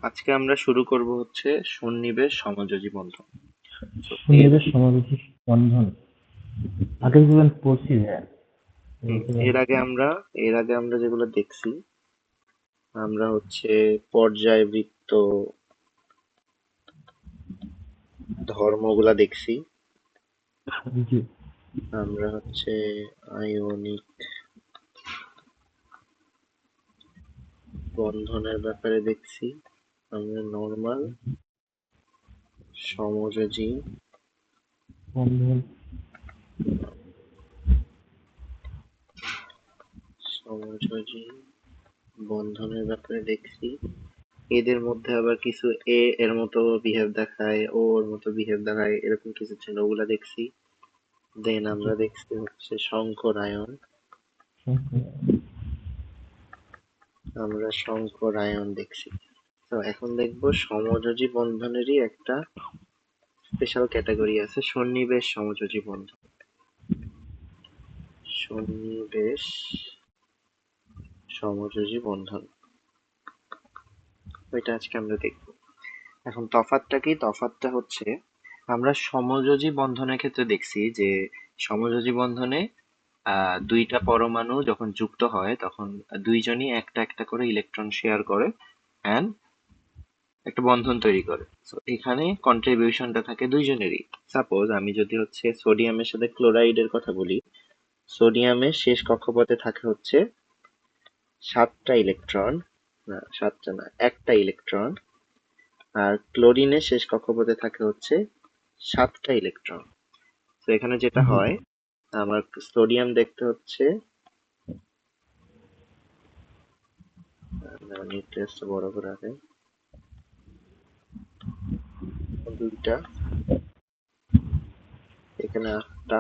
আজকে আমরা শুরু করব হচ্ছে সন্নিবেশ সমযোজী বন্ধন। তো সন্নিবেশ সমাবেশী বন্ধন হুম, আগে যেগুলো পড়ছি যে হুম, এগুলো এর আগে আমরা যেগুলো দেখছি, আমরা হচ্ছে পর্যায়বৃত্ত ধর্মগুলা দেখছি। জি আমরা হচ্ছে আয়নিক বন্ধনের ব্যাপারে দেখছি। আমরা নরমাল সমযোজী বন্ধন সমযোজী বন্ধনের ব্যাপারে দেখছি। এদের মধ্যে আবার কিছু এর মতো বিহেভ দেখায়, ওর মতো বিহেভ দেখায়, এরকম কিছু ছিল, ওগুলা দেখছি। দেন জি আমরা দেখছি হচ্ছে শঙ্করায়ন। আমরা শঙ্করায়ন দেখছি। তো এখন দেখবো সমযোজী বন্ধনেরই একটা স্পেশাল ক্যাটাগরি আছে, সন্নিবেশ সমযোজী বন্ধন। সন্নিবেশ সমযোজী বন্ধন, ওইটা আজকে আমরা দেখবো। এখন তফাৎটা কি? তফাৎটা হচ্ছে, আমরা সমযোজী বন্ধনের ক্ষেত্রে দেখছি যে সমযোজী বন্ধনে দুইটা পরমাণু যখন যুক্ত হয় তখন দুইজনই একটা একটা করে ইলেকট্রন শেয়ার করে and একটা বন্ধন তৈরি করে। তো এখানে কন্ট্রিবিউশনটা থাকে দুইজনেরই। সাপোজ আমি যদি হচ্ছে সোডিয়ামের সাথে ক্লোরাইডের কথা বলি, সোডিয়ামের শেষ কক্ষপথে থাকে হচ্ছে সাতটা ইলেকট্রন, না সাতটা না, একটা ইলেকট্রন। আর ক্লোরিনের শেষ কক্ষপথে থাকে হচ্ছে সাতটা ইলেকট্রন। তো এখানে যেটা জি হয়, আমার সোডিয়াম দেখতে হচ্ছে, নিউক্লিয়াসটা বড় করে আগে, দুইটা, এখানে আটটা,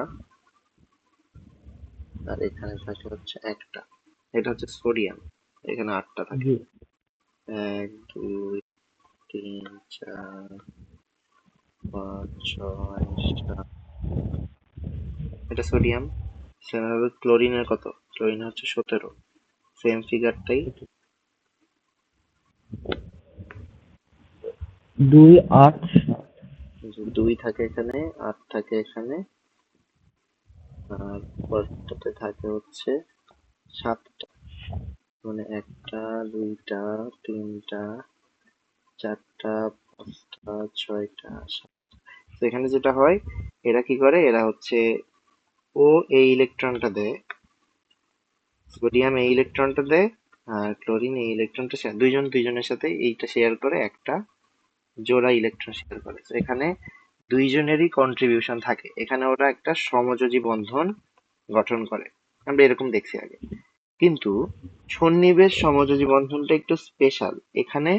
আর এখানে থাকে হচ্ছে একটা। এটা হচ্ছে সোডিয়াম, এখানে আটটা থাকে। জি এক, দুই, তিন, চার, পাঁচ, ছয়, সাত। এটা সোডিয়াম। সেম ভাবে ক্লোরিনের কত? ক্লোরিন হচ্ছে 17। সেম ফিগারটাই, 2 8 7 দুই থাকে এখানে, আট থাকে এখানে, আর পরটাতে থাকে হচ্ছে সাতটা। মানে একটা, দুইটা, তিনটা, চারটা, পাঁচটা, ছয়টা, সাতটা। তো এখানে যেটা হয়, এরা কি করে, এরা হচ্ছে, ও এই ইলেকট্রনটা দেয়, সোডিয়াম এই ইলেকট্রনটা দেয়, আর ক্লোরিন এই ইলেকট্রনটা শেয়ার, দুইজন দুইজনের সাথে এইটা শেয়ার করে, একটা জোড়া ইলেকট্রন শেয়ার করে। তো এখানে দুইজনেরই কন্ট্রিবিউশন থাকে, এখানে ওরা একটা সমযোজী বন্ধন গঠন করে। আমরা এরকম দেখছি আগে। কিন্তু সন্নিবেশ সমযোজী বন্ধনটা একটু স্পেশাল। এখানে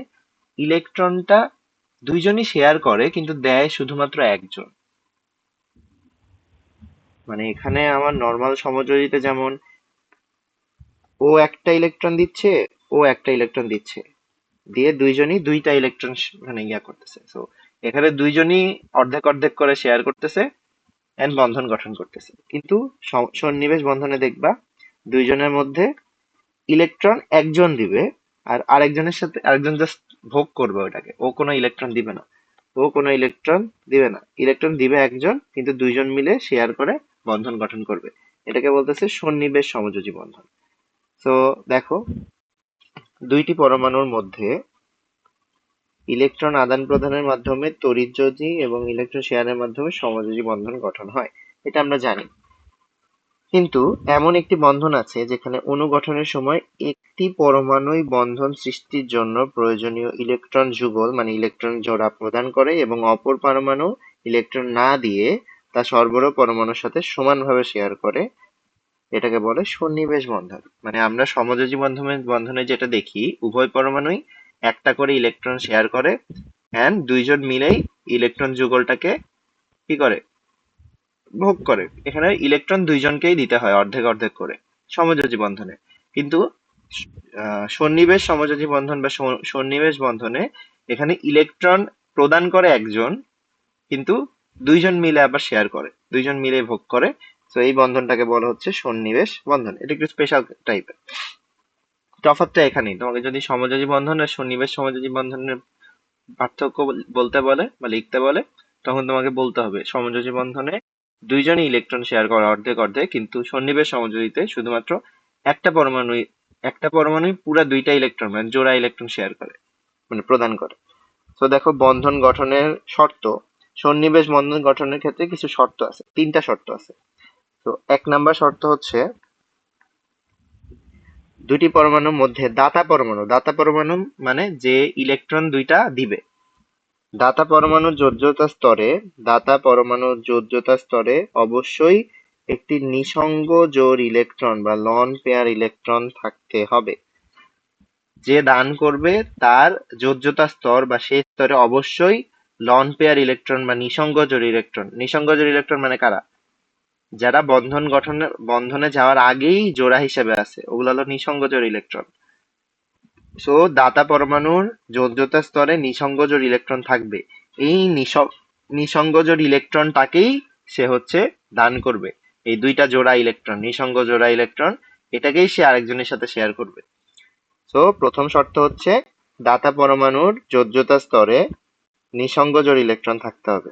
ইলেকট্রনটা দুইজনই শেয়ার করে কিন্তু দেয় শুধুমাত্র একজন। মানে এখানে আমার নর্মাল সমযোজিতে যেমন ও একটা ইলেকট্রন দিচ্ছে, ও একটা ইলেকট্রন দিচ্ছে, দিয়ে দুইজনই দুইটা ইলেকট্রন মানে ইয়া করতেছে। তো এখানে দুইজনই অর্ধেক অর্ধেক করে শেয়ার করতেছে এন্ড বন্ধন গঠন করতেছে। কিন্তু সন্নিবেশ বন্ধনে দেখবা দুইজনের মধ্যে ইলেকট্রন একজন দিবে, আর আরেকজনের সাথে আরেকজন জাস্ট ভোগ করবে ওটাকে, ও কোনো ইলেকট্রন দিবে না। ও কোনো ইলেকট্রন দিবে না, ইলেকট্রন দিবে একজন, কিন্তু দুইজন মিলে শেয়ার করে বন্ধন গঠন করবে। এটাকে বলতেছে সন্নিবেশ সমযোজী বন্ধন। তো দেখো, দুইটি পরমাণুর মধ্যে ইলেকট্রন আদান প্রদানের মাধ্যমে তড়িৎযোজী এবং ইলেকট্রন শেয়ারের মাধ্যমে সমযোজী বন্ধন গঠন হয়, এটা আমরা জানি। কিন্তু এমন একটি বন্ধন আছে যেখানে অণু গঠনের সময় একটি পরমাণুই বন্ধন সৃষ্টির জন্য প্রয়োজনীয় ইলেকট্রন যুগল মানে ইলেকট্রন জোড়া প্রদান করে এবং অপর পরমাণু ইলেকট্রন না দিয়ে তা সর্বর পরমাণুর সাথে সমানভাবে শেয়ার করে। এটাকে বলে সন্নিবেশ বন্ধন। মানে আমরা সমযোজী বন্ধনে যেটা দেখি, উভয় পরমাণুই একটা করে ইলেকট্রন শেয়ার করে এন্ড দুইজন মিলেই ইলেকট্রন যুগলটাকে কি করে, ভোগ করে। এখানে ইলেকট্রন দুইজনকেই দিতে হয় অর্ধেক অর্ধেক করে সমযোজী বন্ধনে। কিন্তু সন্নিবেশ সমযোজী বন্ধন বা সন্নিবেশ বন্ধনে এখানে ইলেকট্রন প্রদান করে একজন, কিন্তু দুইজন মিলে আবার শেয়ার করে, দুইজন মিলে ভোগ করে। তো এই বন্ধনটাকে বলা হচ্ছে সন্নিবেশ বন্ধন। এটা একটু স্পেশাল টাইপের। তফাৎটা এখানেই, তোমাকে যদি সমযোজী বন্ধন আর সন্নিবেশ সমযোজী বন্ধনের পার্থক্য বলতে বলে বা লিখতে বলে, তখন তোমাকে বলতে হবে সমযোজী বন্ধনে দুইজনই ইলেকট্রন শেয়ার করে অর্ধেক অর্ধেক, কিন্তু সন্নিবেশ সমযোজীতে শুধুমাত্র একটা পরমাণু একটা পরমাণুই পুরা দুইটা ইলেকট্রন মানে জোড়া ইলেকট্রন শেয়ার করে, মানে প্রদান করে। তো দেখো বন্ধন গঠনের শর্ত, সন্নিবেশ বন্ধন গঠনের ক্ষেত্রে কিছু শর্ত আছে, তিনটা শর্ত আছে। তো এক নাম্বার শর্ত হচ্ছে দুটি পরমাণুর মধ্যে দাতা পরমাণু মানে যে ইলেকট্রন দুইটা দিবে, দাতা পরমাণুর যোজ্যতা স্তরে অবশ্যই একটি নিঃসঙ্গ জোড় ইলেকট্রন বা লন পেয়ার ইলেকট্রন থাকতে হবে। যে দান করবে তার যোজ্যতা স্তর বা সেই স্তরে অবশ্যই লন পেয়ার ইলেকট্রন বা নিঃসঙ্গ জোড় ইলেকট্রন মানে কারা? যারা বন্ধনে যাওয়ার আগেই জোড়া হিসেবে আছে, ওগুলো হলো নিঃসঙ্গ জোড় ইলেকট্রন। সো দাতা পরমাণুর যোজ্যতা স্তরে নিঃসঙ্গ জোড় ইলেকট্রন থাকবে। এই নিঃসঙ্গ জোড় ইলেকট্রনটাকেই সে হচ্ছে দান করবে। এই দুইটা জোড়া ইলেকট্রন, নিঃসঙ্গ জোড়া ইলেকট্রন, এটাকেই সে আরেকজনের সাথে শেয়ার করবে। সো প্রথম শর্ত হচ্ছে দাতা পরমাণুর যোজ্যতা স্তরে নিঃসঙ্গ জোড় ইলেকট্রন থাকতে হবে।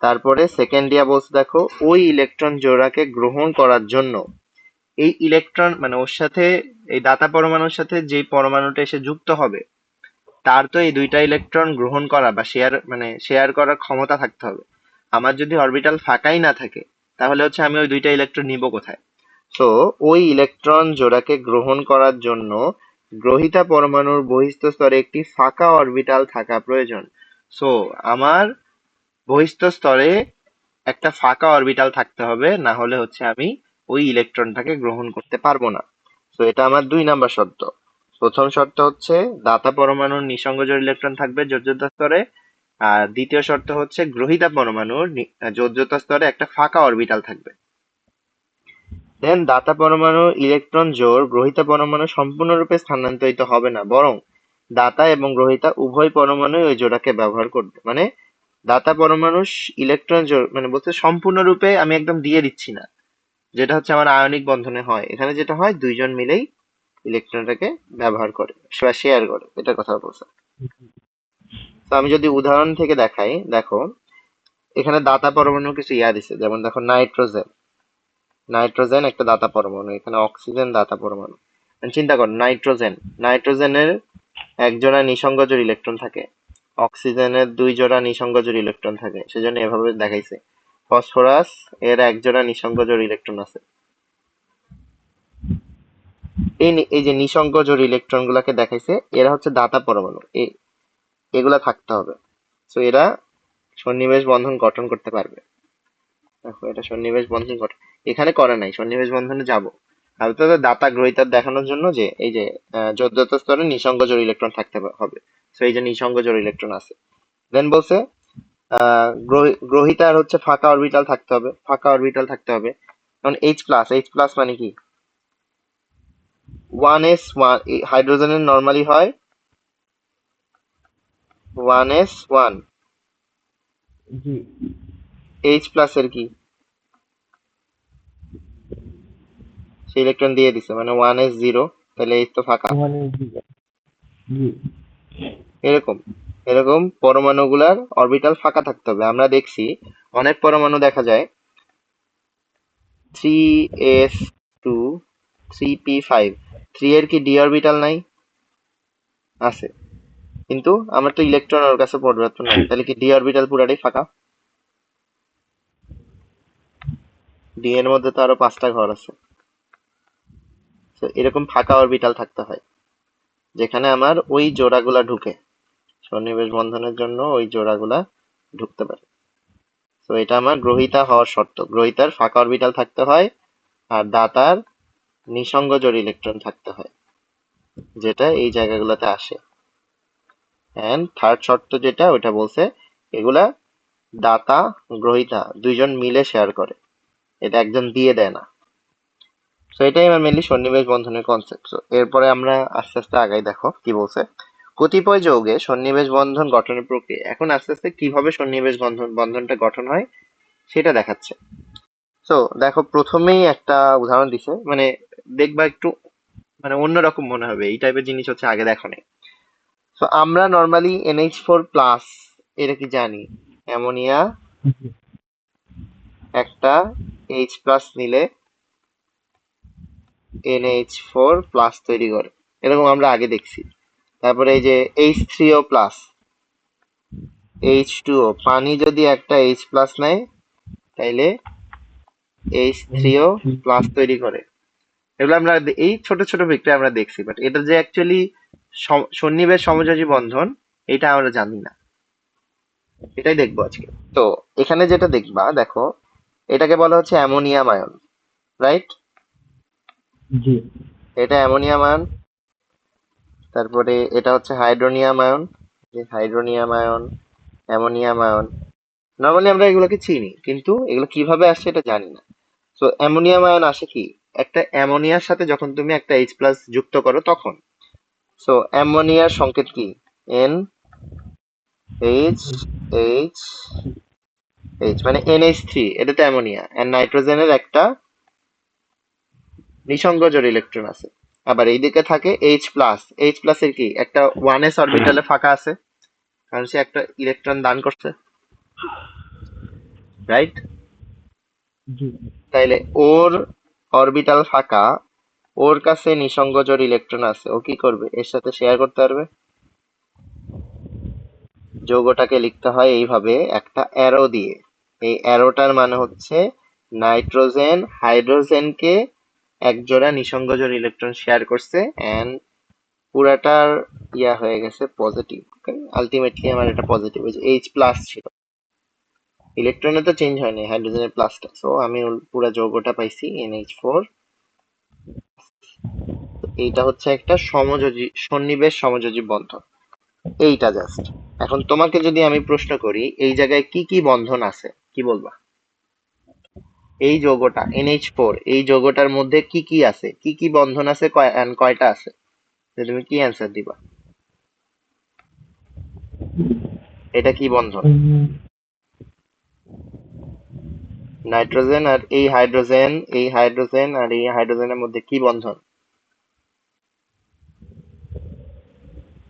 তারপরে সেকেন্ড দিয়া বলছে দেখো ওই ইলেকট্রন জোড়াকে গ্রহণ করার জন্য এই ইলেকট্রন মানে ওর সাথে এই দাতা পরমাণুর সাথে যে পরমাণুটা এসে যুক্ত হবে তার তো এই দুইটা ইলেকট্রন গ্রহণ করা বা শেয়ার করার ক্ষমতা থাকতে হবে। আমার যদি অরবিটাল ফাঁকাই না থাকে তাহলে হচ্ছে আমি ওই দুইটা ইলেকট্রন নিব কোথায়? তো ওই ইলেকট্রন জোড়াকে গ্রহণ করার জন্য গ্রহীতা পরমাণুর বহিস্থ স্তরে একটি ফাঁকা অরবিটাল থাকা প্রয়োজন। সো আমার বহিস্থ স্তরে একটা ফাঁকা অরবিটাল থাকতে হবে, না হলে হচ্ছে আমি ওই ইলেকট্রনটাকে গ্রহণ করতে পারবো না। তো এটা আমার 2 নাম্বার শর্ত। প্রথম শর্ত হচ্ছে দাতা পরমাণুর নিঃসঙ্গ জোড় ইলেকট্রন থাকবে যোজ্যতা স্তরে, আর দ্বিতীয় শর্ত হচ্ছে গ্রহীতা পরমাণুর যোজ্যতা স্তরে একটা ফাঁকা অরবিটাল থাকবে। দেন দাতা পরমাণুর ইলেকট্রন জোড় গ্রহীতা পরমাণু সম্পূর্ণরূপে স্থানান্তরিত হবে না, বরং দাতা এবং গ্রহীতা উভয় পরমাণুই ওই জোড়াকে ব্যবহার করবে। মানে দাতা পরমাণু ইলেকট্রন জোড় মানে বলতে সম্পূর্ণরূপে আমি একদম দিয়ে দিচ্ছি না, যেটা হচ্ছে আমার আয়নিক বন্ধনে হয়। এখানে যেটা হয় দুইজন মিলেই ইলেকট্রনটাকে ব্যবহার করে বা শেয়ার করে, এটার কথা বলছে। তো আমি যদি উদাহরণ থেকে দেখাই, দেখো এখানে দাতা পরমাণু কিছু দিছে, যেমন দেখো নাইট্রোজেন, একটা দাতা পরমাণু, এখানে অক্সিজেন দাতা পরমাণু। চিন্তা করো নাইট্রোজেনের এক জোড়া নিঃসঙ্গ জোড় ইলেকট্রন থাকে, অক্সিজেনের 2 জোড়া নিঃসঙ্গ জোড় ইলেকট্রন থাকে, সেজন্য এভাবে দেখাইছে। ফসফরাস এর এক জোড়া নিঃসঙ্গ জোড় ইলেকট্রন আছে। এই যে নিঃসঙ্গ জোড় ইলেকট্রন গুলাকে দেখাইছে, এরা হচ্ছে দাতা পরমাণু, এগুলা থাকতে হবে। তো এরা সন্নিবেশ বন্ধন গঠন করতে পারবে। দেখো এটা সন্নিবেশ বন্ধন গঠন এখানে করে নাই, সন্নিবেশ বন্ধনে যাব আর তো দাতা গ্রহীতার দেখানোর জন্য যে এই যে যোজ্যতা স্তরে নিঃসঙ্গ জোড় ইলেকট্রন থাকতে হবে। তো এই যে নিঃসঙ্গ জোড় ইলেকট্রন আছে। দেন বলছে গ্রহীতার হচ্ছে ফাঁকা অরবিটাল থাকতে হবে। কারণ এইচ প্লাস মানে কি? 1s1, হাইড্রোজেনের নরমালি হয় 1s1। জি। এইচ প্লাস এর কি? সে ইলেকট্রন দিয়ে দিছে মানে 1s0, তাহলে এইচ তো ফাঁকা। ওখানে জি। জি। এরকম এরকম পরমাণুগুলার অরবিটাল ফাঁকা থাকতে হবে। আমরা দেখছি অনেক পরমাণু দেখা যায় 3s2 3p5, 3 এর কি ডি অরবিটাল নাই? আছে, কিন্তু আমার তো ইলেকট্রন ওর কাছে পর্যাপ্ত নাই, তাহলে কি ডি অরবিটাল পুরাটাই ফাঁকা? ডি এর মধ্যে তো আরো 5টা ঘর আছে। তো এরকম ফাঁকা অরবিটাল থাকতে হয় যেখানে আমার ওই জোড়াগুলা ঢুকে, সন্নিবেশ বন্ধনের জন্য ওই জোড়াগুলা ঢুকতে পারে। তো এটা আমার গ্রহীতা হওয়ার শর্ত, গ্রহীতার ফাঁকা অরবিটাল থাকতে হয় আর দাতার নিঃসঙ্গ জোড় ইলেকট্রন থাকতে হয়, যেটা এই জায়গাগুলোতে আসে। এন্ড থার্ড শর্ত যেটা ওটা বলছে এগুলা দাতা গ্রহীতা দুইজন মিলে শেয়ার করে, এটা একজন দিয়ে দেয় না। তো এটাই আমার মেনলি সন্নিবেশ বন্ধনের কনসেপ্ট। এরপরে আমরা আস্তে আস্তে আগাই, দেখো কি বলছে। কতিপয় যৌগে সন্নিবেশ বন্ধন গঠনের প্রক্রিয়া, এখন আস্তে আস্তে কিভাবে সন্নিবেশ বন্ধনটা গঠন হয় সেটা দেখাচ্ছে। তো দেখো প্রথমেই একটা উদাহরণ দিছে, দেখবা একটু অন্যরকম মনে হবে, এই টাইপের জিনিস হচ্ছে আগে দেখো নাই। তো আমরা নর্মালি NH4+ এটা কি জানি, অ্যামোনিয়া জি একটা H+ নিলে NH4+ তৈরি করে, এরকম আমরা আগে দেখছি। তারপরে এই যে H3O+, H2O, পানি যদি একটা H+ নেয় তাইলে এইচ থ্রি H3O+ তৈরি করে। এগুলো আমরা এই ছোট ছোট বিক্রিয়া আমরা দেখছি, বাট এটা যে অ্যাকচুয়ালি সন্নিবেশ সমযোজী বন্ধন এটা আমরা জানি না, এটাই দেখবো আজকে। তো এখানে যেটা দেখবা, দেখো এটাকে বলা হচ্ছে অ্যামোনিয়াম আয়ন, রাইট? জি এটা অ্যামোনিয়াম আয়ন। তারপরে এটা হচ্ছে হাইড্রোনিয়াম আয়ন, যে hydronium ion, ammonium ion. Normally আমরা এগুলোকে চিনি, কিন্তু এগুলো কিভাবে আসছে এটা জানি না। তো অ্যামোনিয়াম আয়ন আসে কি, একটা অ্যামোনিয়ার সাথে যখন তুমি একটা H+ যুক্ত করো তখন। সো অ্যামোনিয়ার সংকেত কি? এন এইচ এইচ এইচ, মানে NH3, এটা তো অ্যামোনিয়া, এন্ড নাইট্রোজেনের একটা নিঃসঙ্গ জোড় ইলেকট্রন আছে। আবার এইদিকে থাকে H+, এর কি একটা 1s অরবিটালে ফাঁকা আছে, কারণ সে একটা ইলেকট্রন দান করছে, রাইট? জি তাইলে ওর অরবিটাল ফাঁকা, ওর কাছে নিঃসঙ্গ জোড় ইলেকট্রন আছে, ও কি করবে, এর সাথে শেয়ার করতে পারবে। যৌগটাকে লিখতে হয় এইভাবে একটা অ্যারো দিয়ে। এই অ্যারোটার মানে হচ্ছে নাইট্রোজেন হাইড্রোজেনকে এক জোড়া নিঃসঙ্গ জোড় ইলেকট্রন শেয়ার করছে, এন্ড পুরাটার ইয়া হয়ে গেছে পজিটিভ। আলটিমেটলি আমার এটা পজিটিভ হয়েছে, H+ ছিল, ইলেকট্রনে তো চেঞ্জ হয়নি, হাইড্রোজেনের প্লাসটা। সো আমি পুরা যৌগটা পাইছি NH4। এইটা হচ্ছে একটা সমযোজী সন্নিবেশ সমযোজী বন্ধন, এইটা জাস্ট। এখন তোমাকে যদি আমি প্রশ্ন করি এই জায়গায় কি কি বন্ধন আছে, কি বলবা? এই যৌগটা NH4, এই যৌগটার মধ্যে কি কি আছে, কি কি বন্ধন আছে, and কয়টা আছে, তো তুমি কি অ্যান্সার দিবা? এটা কি বন্ধন? নাইট্রোজেন আর এই হাইড্রোজেন, এই হাইড্রোজেন আর এই হাইড্রোজেনের মধ্যে কি বন্ধন?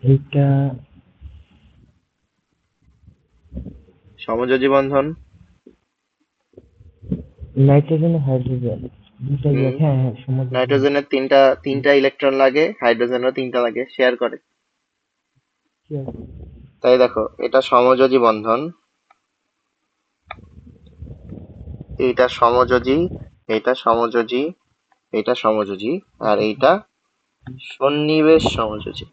এইটা সমযোজী বন্ধন। নাইট্রোজেন হাইড্রোজেন দুটাই হুম, এক, হ্যাঁ হ্যাঁ সমুদ্র নাইট্রোজেনের তিনটা তিনটা ইলেকট্রন লাগে, হাইড্রোজেনেরও তিনটা লাগে, শেয়ার করে। তাই দেখো এটা সমযোজী বন্ধন, এইটা সমযোজী, এইটা সমযোজী, এইটা সমযোজী, আর এইটা সন্নিবেশ সমযোজী।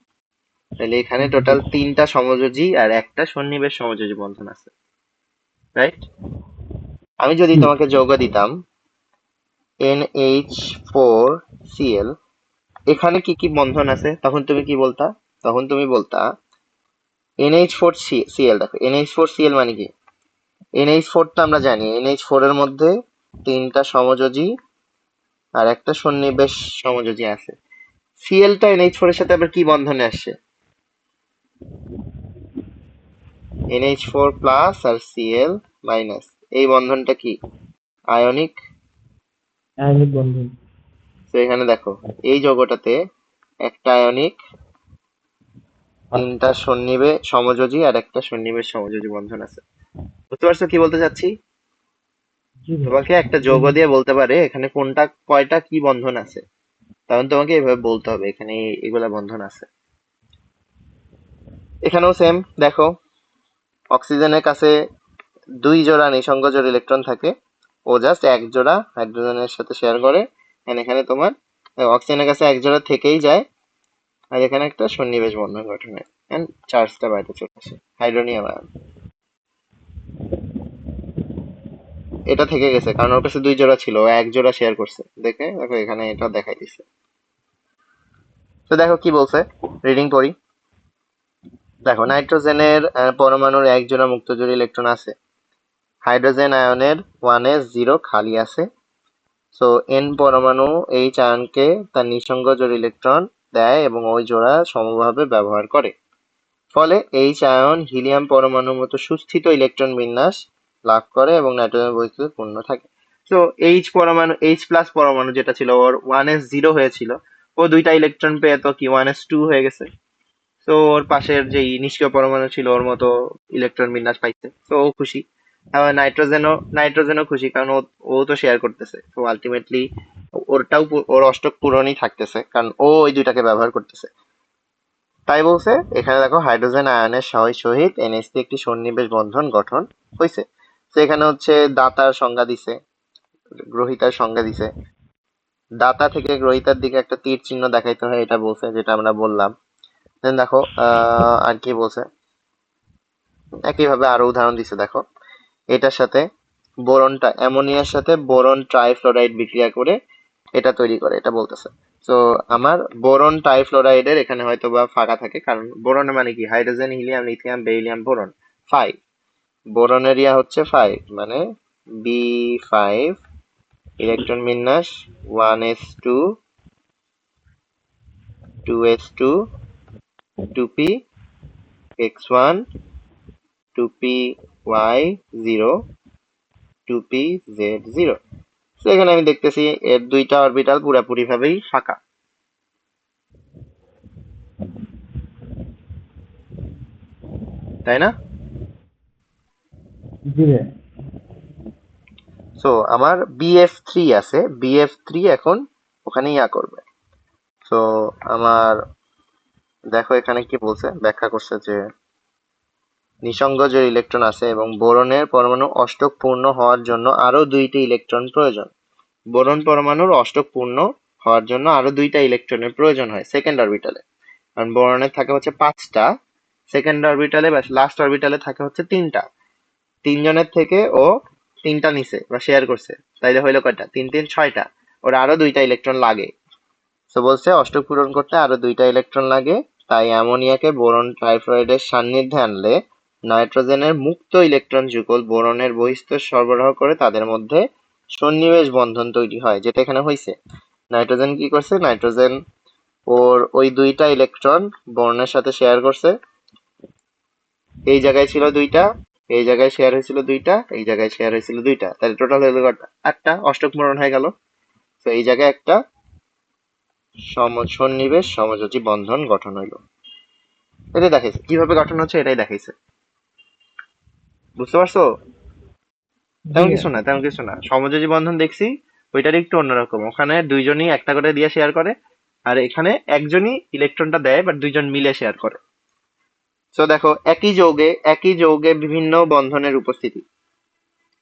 তাহলে এখানে টোটাল তিনটা সমযোজী আর একটা সন্নিবেশ সমযোজী বন্ধন আছে, রাইট? আমি যদি তোমাকে যৌগ দিতাম NH4Cl, এখানে কি কি বন্ধন আছে, তখন তুমি কি বলতা? তখন তুমি বলতা NH4Cl, দেখো NH4Cl মানে কি, NH4 তো আমরা জানি, NH4 এর মধ্যে তিনটা সমযোজী আর একটা সন্নিবেশ সমযোজী আছে। Cl টা NH4 এর সাথে আবার কি বন্ধনে আসছে? NH4+ আর Cl-, এই বন্ধনটা কি, আয়নিক। আয়নিক বন্ধন। তো এখানে দেখো এই যৌগটাতে একটা আয়নিক, তিনটা সন্নিবেশ সমযোজী আর একটা সন্নিবেশ সমযোজী বন্ধন আছে। বুঝতে পারছো কি বলতে চাচ্ছি? জি ভাই তোমাকে একটা যৌগ দিয়ে বলতে পারে এখানে কোনটা কয়টা কি বন্ধন আছে, তখন তোমাকে এভাবে বলতে হবে এখানে এগুলা বন্ধন আছে। এখানেও সেম, দেখো অক্সিজেনের কাছে দুই জোড়া নিঃসঙ্গ জোড় ইলেকট্রন থাকে, ও জাস্ট এক জোড়া হাইড্রোজেনের সাথে শেয়ার করে, and এখানে তোমার অক্সিজেনের কাছে এক জোড়া থেকেই যায়, আর এখানে একটা সন্নিবেশ বন্ধন গঠন হয়, এন্ড চার্জটা বাইরে চলে আসে, হাইড্রোনিয়াম আয়ন। এটা থেকে গেছে কারণ ওর কাছে দুই জোড়া ছিল, ও এক জোড়া শেয়ার করছে, দেখে দেখো এখানে এটা দেখাই দিছে। তো দেখো কি বলছে, রিডিং পড়ি। দেখো নাইট্রোজেনের পরমাণুর এক জোড়া মুক্ত জোড় ইলেকট্রন আছে, হাইড্রোজেন আয়নের 1s0 খালি আছে। সো এন পরমাণু এইচ আয়নকে তার নিঃসঙ্গ জোড় ইলেকট্রন দেয় এবং ওই জোড়া সমভাবে ব্যবহার করে। ফলে এইচ আয়ন হিলিয়াম পরমাণুর মতো সুস্থিত ইলেকট্রন বিন্যাস লাভ করে এবং নাইট্রোজেন বৈশিষ্ট্য পূর্ণ থাকে। তো H+ পরমাণু যেটা ছিল ওর 1s0 হয়েছিল, ও দুইটা ইলেকট্রন পেয়ে তো কি 1s2 হয়ে গেছে। তো ওর পাশের যেই নিষ্ক্রিয় পরমাণু ছিল ওর মতো ইলেকট্রন বিন্যাস পাইছে, তো ও খুশি। আবার নাইট্রোজেনও খুশি, কারণ ও ও তো শেয়ার করতেছে, তো আলটিমেটলি ওর অষ্টক পূরণই থাকতেছে, কারণ ও ওই দুইটাকে ব্যবহার করতেছে। তাই বলছে এখানে দেখো হাইড্রোজেন আয়নের সহিত NH3 একটি সন্নিবেশ বন্ধন গঠন হয়েছে। তো এখানে হচ্ছে দাতার সংজ্ঞা দিছে, গ্রহিতার সংজ্ঞা দিছে। দাতা থেকে গ্রহিতার দিকে একটা তীর চিহ্ন দেখাইতে হয়, এটা বলছে, যেটা আমরা বললাম। দেন দেখো আর কি বলছে, একইভাবে আরো উদাহরণ দিছে। দেখো এটার সাথে বোরনটা অ্যামোনিয়ার সাথে বোরন ট্রাইফ্লোরাইড বিক্রিয়া করে এটা তৈরি করে, এটা বলতেছে। তো আমার বোরন ট্রাইফ্লোরাইডের এখানে হয়তো বা ফাঁকা থাকে, কারণ বোরন মানে কি, hydrogen helium lithium beryllium boron 5, boron area হচ্ছে 5, মানে B5, ইলেকট্রন বিন্যাস 1s2 2s2 2p x1 2py0 2pz0। তো এখানে আমি দেখতেছি এর দুইটা অরবিটাল পুরোপুরি ভাবেই ফাঁকা, তাই না? জি ভাইয়া। সো আমার BF3 আছে, BF3 এখন ওখানে ইয়া করবে। তো আমার দেখো এখানে কি বলছে, ব্যাখ্যা করছে যে নিঃসঙ্গ যে ইলেকট্রন আছে এবং বোরনের পরমাণু অষ্টক পূর্ণ হওয়ার জন্য আরো দুইটি ইলেকট্রন প্রয়োজন। বোরন পরমাণুর অষ্টক পূর্ণ হওয়ার জন্য আরো দুইটা ইলেকট্রনের প্রয়োজন হয় সেকেন্ড অরবিটালে, কারণ বোরনের থাকে হচ্ছে 5টা, সেকেন্ড অরবিটালে বা লাস্ট অরবিটালে থাকে হচ্ছে 3টা। তিনজনের থেকে ও 3টা নিছে বা শেয়ার করছে, তাইলে হইলো কয়টা, 3 3 6টা। ওর আরো দুইটা ইলেকট্রন লাগে। তো বলছে অষ্টক পূরণ করতে আরো দুইটা ইলেকট্রন লাগে, তাই অ্যামোনিয়াকে বোরন ট্রাইফ্লোরাইডের সান্নিধ্যে আনলে নাইট্রোজেনের মুক্ত ইলেকট্রন যুগল বোরনের বহিঃস্তর সরবরাহ করে তাদের মধ্যে সন্নিবেশ বন্ধন তৈরি হয়, যেটা এখানে হয়েছে। নাইট্রোজেন কি করছে, নাইট্রোজেন ওর ওই দুইটা ইলেকট্রন বোরনের সাথে শেয়ার করছে। এই জায়গায় ছিল দুইটা, এই জায়গায় শেয়ার হয়েছিল দুইটা, এই জায়গায় শেয়ার হয়েছিল দুইটা, তাহলে টোটাল হলো কয়টা, 8টা, অষ্টক পূরণ হয়ে গেল। তো এই জায়গায় একটা সন্নিবেশ সমযোজী বন্ধন গঠন হইলো। এটাই দেখাইছে, কিভাবে গঠন হচ্ছে এটাই দেখাইছে। বুঝতে পারছো? জি তেমন ভাইয়া। কিছু না, তেমন কিছু না, সমযোজী বন্ধন দেখছি, ওইটার একটু অন্যরকম। ওখানে দুইজনই একটা করে দিয়ে শেয়ার করে, আর এখানে একজনই ইলেকট্রনটা দেয় বাট দুইজন মিলে শেয়ার করে। তো দেখো একই যৌগে বিভিন্ন বন্ধনের উপস্থিতি,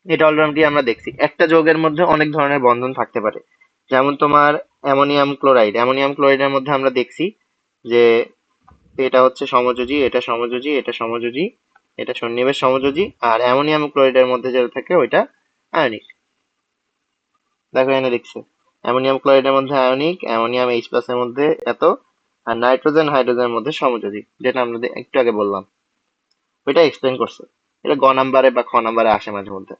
এটা অলরেডি আমরা দেখছি। একটা যৌগের মধ্যে অনেক ধরনের বন্ধন থাকতে পারে, যেমন তোমার অ্যামোনিয়াম ক্লোরাইডের মধ্যে আমরা দেখছি যে এটা হচ্ছে সমযোজী, এটা সমযোজী, এটা সমযোজী, এটা সন্নিবেশ সমযোজী। আর অ্যামোনিয়াম ক্লোরাইডের মধ্যে যেটা থাকে ওইটা আয়নিক। দেখো এখানে লিখছে অ্যামোনিয়াম ক্লোরাইডের মধ্যে আয়নিক, অ্যামোনিয়াম H+ এর মধ্যে এত, আর নাইট্রোজেন হাইড্রোজেনের মধ্যে সমযোজী, যেটা আমরা একটু আগে বললাম, ওইটা এক্সপ্লেন করছে। এটা গ নাম্বারে বা খ নাম্বারে আসে মাঝে মধ্যে।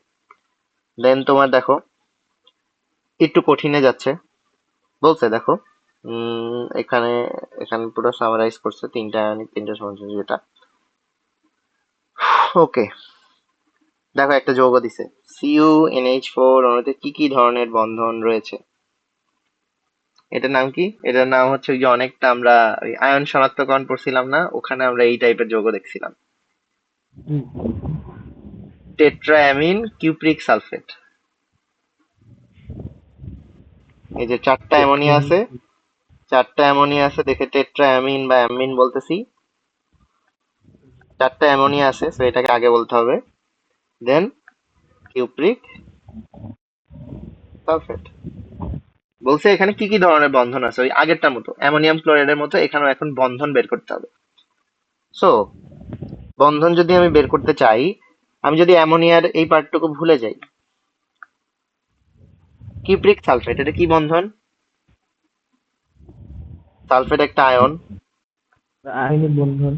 দেন তোমার দেখো একটু কঠিনে যাচ্ছে, বলছে দেখো এখানে এখানে পুরো সামারাইজ করছে, তিনটা আয়নিক তিনটা সমযোজী, যেটা ওকে। দেখো একটা যৌগ দিছে, CuNH4 অণুতে কি কি ধরনের বন্ধন রয়েছে। এটার নাম কি, এটার নাম হচ্ছে ওই যে অনেকটা আমরা ওই আয়ন শনাক্তকরণ পড়ছিলাম না, ওখানে আমরা এই টাইপের যৌগ দেখছিলাম, জি। Tetraammine cupric sulphate. এই যে চারটা অ্যামোনিয়া আছে, চারটা অ্যামোনিয়া আছে দেখে টেট্রাঅ্যামিন বা অ্যামিন বলতেছি। চারটা অ্যামোনিয়া আছে, তো এটাকে আগে বলতে হবে, দেন কিউপ্রিক সালফেট। বলছে এখানে কি কি ধরনের বন্ধন আছে, ওই আগেরটার মতো অ্যামোনিয়াম ক্লোরাইডের মতো এখানেও এখন বন্ধন বের করতে হবে। সো বন্ধন যদি আমি বের করতে চাই, আমি যদি অ্যামোনিয়ার এই পার্টটুকু ভুলে যাই, কিউপ্রিক সালফেট এটা কি বন্ধন, সালফেট একটা আয়ন, আইনের বন্ধন।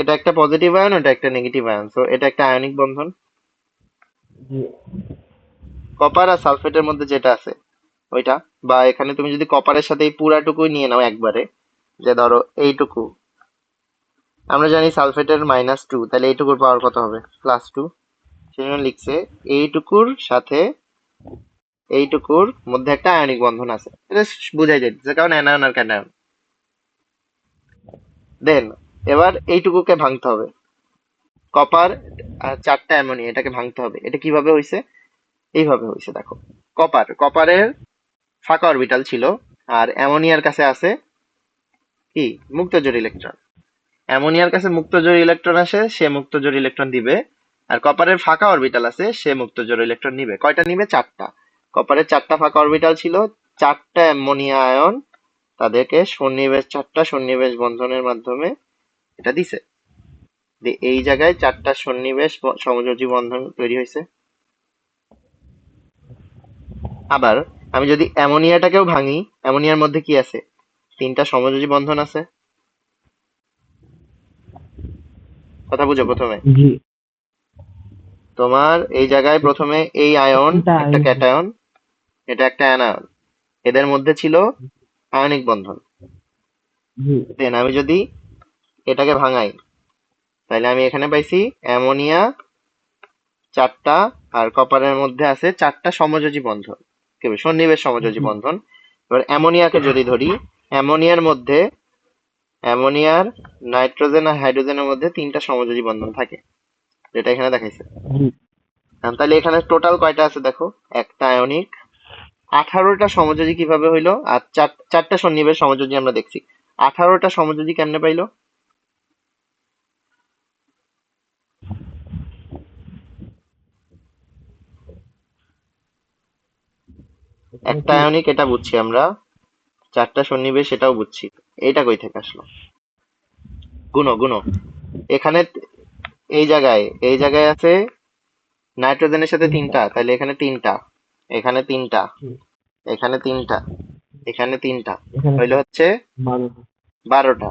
এটা একটা পজিটিভ আয়ন, এটা একটা নেগেটিভ আয়ন, সো এটা একটা আয়নিক বন্ধন। জি। কপার আর সালফেটের মধ্যে যেটা আছে ওইটা, বা এখানে তুমি যদি কপারের সাথে এই পুরাটুকুই নিয়ে নাও একবারে, যে ধরো এইটুকু, আমরা জানি সালফেটের -2, তাহলে এইটুকুর পাওয়ার কত হবে, +2। সেজন্য লিখছে এইটুকুর সাথে এইটুকুর মধ্যে একটা আয়নিক বন্ধন আছে, এটা বুঝাই যাচ্ছে, কারণ অ্যানায়ন আর ক্যাটায়ন। দেন এবার এইটুকুকে ভাঙতে হবে, কপার আর 4টা অ্যামোনিয়া, এটাকে ভাঙতে হবে। এটা কিভাবে হয়েছে? এইভাবে হয়েছে, দেখো। কপারের ফাঁকা অরবিটাল ছিল, আর অ্যামোনিয়ার কাছে আছে কি, মুক্তজোড় ইলেকট্রন। অ্যামোনিয়ার কাছে মুক্তজোড় ইলেকট্রন আসে, সে মুক্তজোড় ইলেকট্রন দিবে। আর কপারের ফাঁকা অরবিটাল আছে, সে মুক্তজোড় ইলেকট্রন নিবে। কয়টা নিবে? 4টা। কপারের 4টা ফাঁকা অরবিটাল ছিল, 4টা অ্যামোনিয়া আয়ন তাদেরকে সন্নিবেশ, 4টা সন্নিবেশ বন্ধনের মাধ্যমে এটা দিছে। এই জায়গায় 4টা সন্নিবেশ সমযোজী বন্ধন তৈরি হয়েছে। আবার আমি যদি অ্যামোনিয়াটাকেও ভাঙি, অ্যামোনিয়ার মধ্যে কি আছে? 3টা সমযোজী বন্ধন আছে। কথা বুঝো প্রথমে। জি। তোমার এই জায়গায় প্রথমে এই আয়ন তিনটা একটা আইন। ক্যাটায়ন, এটা একটা অ্যানায়ন, এদের মধ্যে ছিল আয়নিক বন্ধন। জি। দেন আমি যদি এটাকে ভাঙাই, তাহলে আমি এখানে পাইছি অ্যামোনিয়া 4টা, আর কপারের মধ্যে আছে 4টা সমযোজী বন্ধন, কি বলে, সন্নিবেশ সমযোজী জি। বন্ধন। এবার অ্যামোনিয়াকে যদি ধরি, অ্যামোনিয়ার মধ্যে, অ্যামোনিয়ার নাইট্রোজেন আর হাইড্রোজেনের মধ্যে 3টা সমযোজী বন্ধন থাকে, যেটা এখানে দেখাইছে। জি। তাহলে এখানে টোটাল কয়টা আছে দেখো, একটা আয়নিক, 18টা সমযোজী কিভাবে হইলো? আর 4টা সন্নিবেশ সমযোজী আমরা দেখছি। 18টা সমযোজী কেমনে পাইলো? এখানে একটা কি? আয়নিক এটা বুঝছি আমরা, 4টা সন্নিবেশ এটাও বুঝছি। এইটা কই থেকে আসলো? গুনো গুনো। এখানে এই জায়গায় আছে নাইট্রোজেনের সাথে তিনটা। 3টা, তাহলে এখানে 3টা, এখানে 3টা, জি। এখানে 3টা, এখানে 3টা, এখানে হইলে হচ্ছে 12টা। 12টা।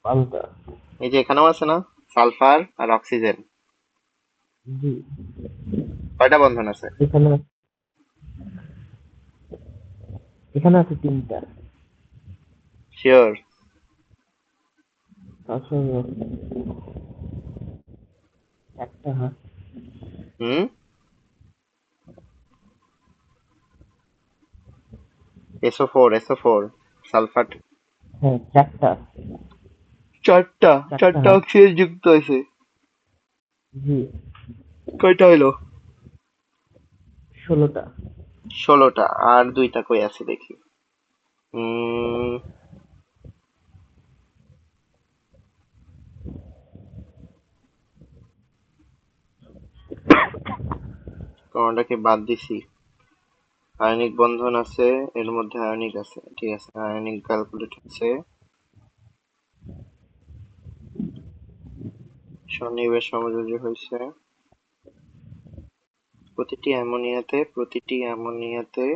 12টা। এই যে এখানেও আছে না, সালফার আর অক্সিজেন, জি। কয়টা বন্ধন আছে? এখানে এখানে আছে 3টা। শিওর? তাছাড়া একটা, হ্যাঁ। হুম। SO4 sulphur. হ্যাঁ, 4টা। চারটা, 4টা, চারটা হ্যাঁ। অক্সিজেন যুক্ত হয়েছে। জি। কয়টা হইলো? 16টা। 16টা। আর দুইটা কই আছে দেখি। উম কোনটাকে বাদ দিছি? আয়নিক বন্ধন আছে, এর মধ্যে আয়নিক আছে, ঠিক আছে, আয়নিক ক্যালকুলেট হচ্ছে। সন্নিবেশ সমযোজী হয়েছে প্রতিটি অ্যামোনিয়াতে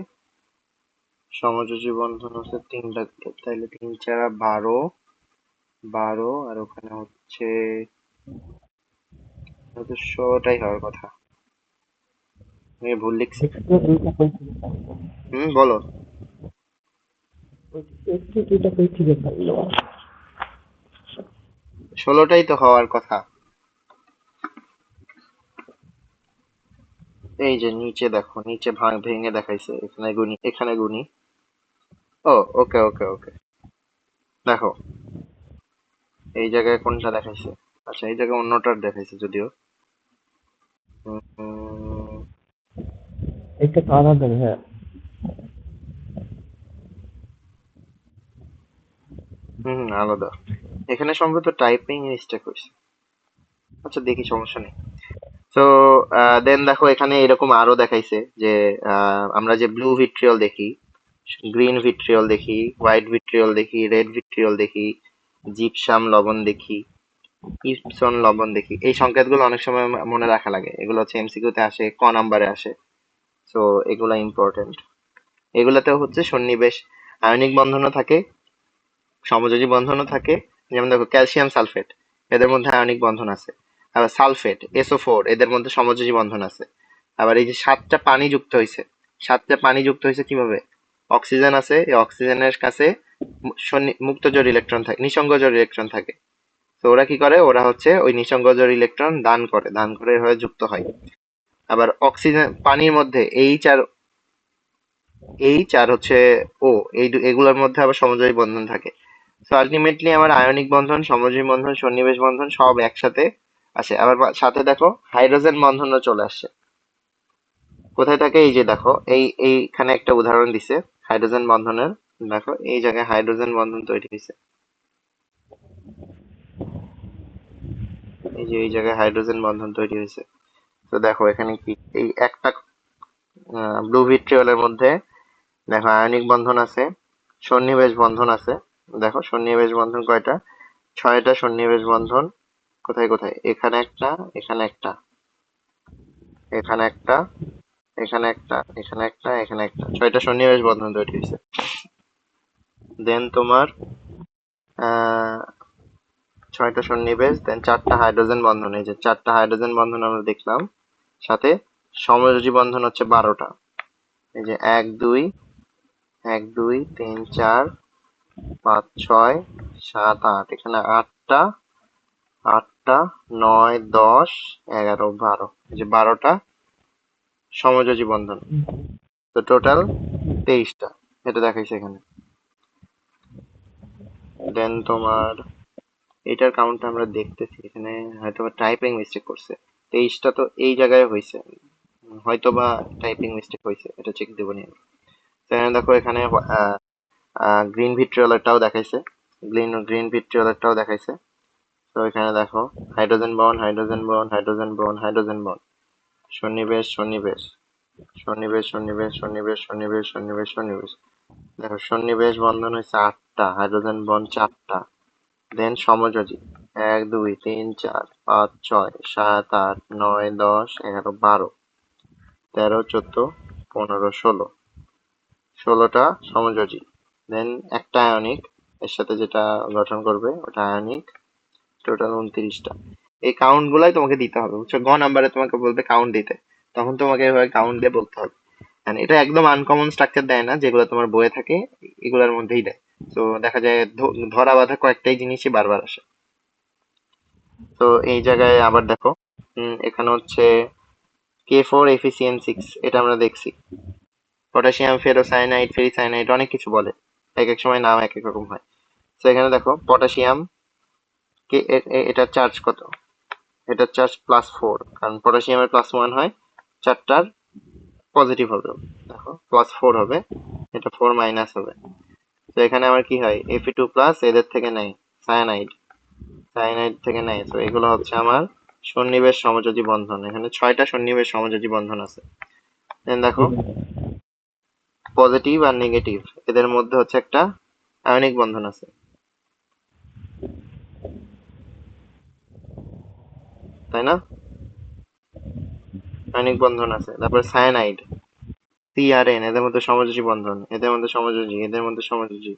সমযোজী বন্ধন আছে 3টা করে, তাইলে 3 4 12, 12, আর ওখানে হচ্ছে 16টাই হওয়ার কথা। আমি ভুল লিখছি? এক্সট্রা 2টা কই থেকে পাইলো? বলো। এক্সট্রা 2টা কই থেকে পাইলো? 16টাই তো হওয়ার কথা। এই যে নিচে দেখো, নিচে ভেঙে দেখাইছে, এখানে গুনি। ও, ওকে ওকে ওকে, দেখো এই জায়গায় কোনটা দেখাইছে। আচ্ছা, এই জায়গায় অন্যটার দেখাইছে যদিও। হুম এটা তো আলাদা, হ্যাঁ। হুম, আলাদা। এখানে সম্ভবত টাইপিং মিস্টেক হয়েছে। আচ্ছা দেখি, সমস্যা নেই। তো দেন দেখো এখানে এরকম আরো দেখাইছে যে আমরা যে ব্লু ভিট্রিয়ল দেখি, গ্রিন ভিট্রিয়ল দেখি, হোয়াইট ভিট্রিয়ল দেখি, রেড ভিট্রিয়ল দেখি, জিপসাম লবণ দেখি, ইপসন লবণ দেখি, এই সংকেতগুলো অনেক সময় মনে রাখা লাগে। এগুলো হচ্ছে এমসিকিউ তে আসে, ক নাম্বারে আসে। সো এগুলা ইম্পর্টেন্ট। এগুলাতেও হচ্ছে সন্নিবেশ, আয়নিক বন্ধনও থাকে, সমযোজী বন্ধনও থাকে। যেমন দেখো ক্যালসিয়াম সালফেট, এদের মধ্যে আয়নিক বন্ধন আছে। আবার সালফেট, SO4, এদের মধ্যে সমযোজী বন্ধন আছে। আবার এই যে 7টা পানি যুক্ত হয়েছে, 7টা পানি যুক্ত হয়েছে কিভাবে? অক্সিজেন আছে, এই অক্সিজেনের কাছে মুক্ত জোড় ইলেকট্রন থাকে, নিঃসঙ্গ জোড় ইলেকট্রন থাকে। তো ওরা কি করে, ওরা হচ্ছে ওই নিঃসঙ্গ জোড় ইলেকট্রন দান করে হয়ে যুক্ত হয়। আবার অক্সিজেন পানির মধ্যে এইচ আর হচ্ছে ও, এগুলোর মধ্যে আবার সমযোজী বন্ধন থাকে। সো আলটিমেটলি আমার আয়নিক বন্ধন, সমযোজী বন্ধন, সন্নিবেশ বন্ধন সব একসাথে আসে। আবার সাথে দেখো হাইড্রোজেন বন্ধনও চলে আসছে। কোথায় থাকে? এই যে দেখো, এইখানে একটা উদাহরণ দিছে হাইড্রোজেন বন্ধনের। দেখো এই জায়গায় হাইড্রোজেন বন্ধন তৈরি হয়েছে। এই যে এই জায়গায় হাইড্রোজেন বন্ধন তৈরি হয়েছে। তো দেখো এখানে কি, এই একটা ব্লু ভিট্রিয়লের মধ্যে দেখো আয়নিক বন্ধন আছে, সন্নিবেশ বন্ধন আছে। দেখো সন্নিবেশ বন্ধন কয়টা? 6টা সন্নিবেশ বন্ধন। কোথায় কোথায়? এখানে একটা, এখানে একটা, এখানে একটা, এখানে একটা, এখানে একটা, এখানে একটা, 6টা সন্নিবেশ বন্ধন তৈরি হয়েছে। দেন তোমার আহ 6টা সন্নিবেশ, দেন 4টা হাইড্রোজেন বন্ধন। এই যে 4টা হাইড্রোজেন বন্ধন আমরা দেখলাম। সাথে সমযোজী বন্ধন হচ্ছে 12টা। এই যে 1 2, 1 2 3 4 5 6 7 8, এখানে 8টা, 8টা 9 10 11 12, এই যে 12টা সমযোজী বন্ধন। তো টোটাল 23টা, এটা দেখাইছে এখানে। দেন তোমার এটার কাউন্ট আমরা দেখতেছি, এখানে হয়তো টাইপিং মিস্টেক করছে। 23টা তো এই জায়গায় হয়েছে, হয়তো বা টাইপিং মিস্টেক হয়েছে, এটা চেক দেবো নিয়ে। এখানে দেখো, এখানে গ্রিন ভিট্রিয়লেরটাও দেখাইছে, গ্রিন ভিট্রিয়লেরটাও দেখাইছে। তো এখানে দেখো hydrogen bond, hydrogen bond, hydrogen bond, hydrogen bond, সন্নিবেশ, সন্নিবেশ, সন্নিবেশ, সন্নিবেশ, সন্নিবেশ, সন্নিবেশ, সন্নিবেশ, সন্নিবেশ। দেখো সন্নিবেশ বন্ধন হয়েছে 8টা, হাইড্রোজেন বন্ড 4টা। দেন সমযোজী 1 2 3 4 5 6 7 8 9 10 11 12 13 14 15 16, 16টা সমযোজী। দেন একটা আয়নিক, এর সাথে যেটা গঠন করবে ওটা আয়নিক। টোটাল 29টা। এই কাউন্ট গুলাই তোমাকে দিতে হবে, বুঝছো? নাম্বারে তোমাকে বলবে কাউন্ট দিতে, তখন তোমাকে এভাবে কাউন্ট দিয়ে বলতে হবে। And এটা একদম আনকমন স্ট্রাকচার দেয় না, যেগুলো তোমার বইয়ে থাকে এগুলোর মধ্যেই দেয়। তো দেখা যায় ধরা বাঁধা কয়েকটাই জিনিসই বারবার আসে। তো এই জায়গায় আবার দেখো, এখানে হচ্ছে K4 FeCN6, এটা আমরা দেখছি। পটাশিয়াম ফেরোসায়ানাইড, ফেরিসায়ানাইড, অনেক কিছু বলে, এক এক সময় নাম এক এক রকম হয়। তো এখানে দেখো পটাশিয়াম কে, এটার চার্জ কত? এটার চার্জ +4, কারণ পটাশিয়ামের +1 হয়, 4টার পজিটিভ হবে। দেখো +4 হবে, এটা 4 মাইনাস হবে। তো এখানে আমার কি হয়? Fe2+, এদের থেকে নেয় সায়ানাইড, সায়ানাইড থেকে নেয়। তো এগুলো হচ্ছে আমার সন্নিবেশ সমযোজী বন্ধন। এখানে 6টা সন্নিবেশ সমযোজী বন্ধন আছে। দেন দেখো পজিটিভ আর নেগেটিভ, এদের মধ্যে হচ্ছে একটা আয়নিক বন্ধন আছে, তাই না? আয়নিক বন্ধন আছে। তারপর সায়ানাইড, সি আর এন, এদের মধ্যে সমযোজী বন্ধন, এদের মধ্যে সমযোজী, এদের মধ্যে সমযোজী,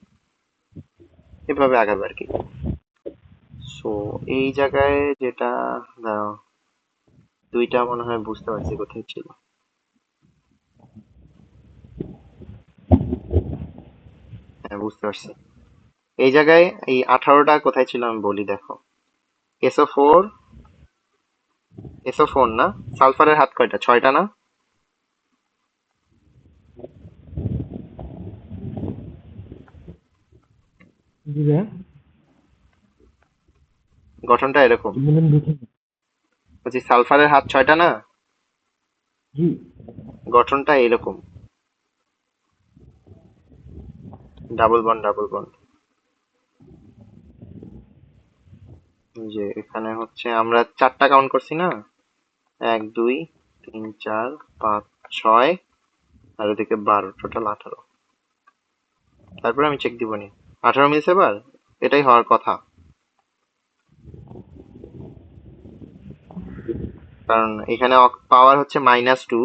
এভাবে আগাবে আর কি। সো এই জায়গায় যেটা, দাঁড়াও, দুইটা মনে হয় বুঝতে পারছি কোথায় ছিল। হ্যাঁ বুঝতে পারছি। এই জায়গায় এই 18টা কোথায় ছিল আমি বলি, দেখো। SO4, SO4 না, সালফারের হাত কয়টা? 6টা না? জি ভাইয়া, গঠনটা এরকম। কি বললেন বুঝিনি। বলছি সালফারের হাত 6টা না? জি। গঠনটা এরকম, ডাবল বন্ড, ডাবল বন্ড। যে এখানে হচ্ছে আমরা 4টা কাউন্ট করছি না, 1 2 3 4 5 6, আর ওদিকে 12, টোটাল 18। তারপরে আমি চেক দিব নি, 18 মিলছে এবার, এটাই হওয়ার কথা। কারণ এখানে পাওয়ার হচ্ছে -2,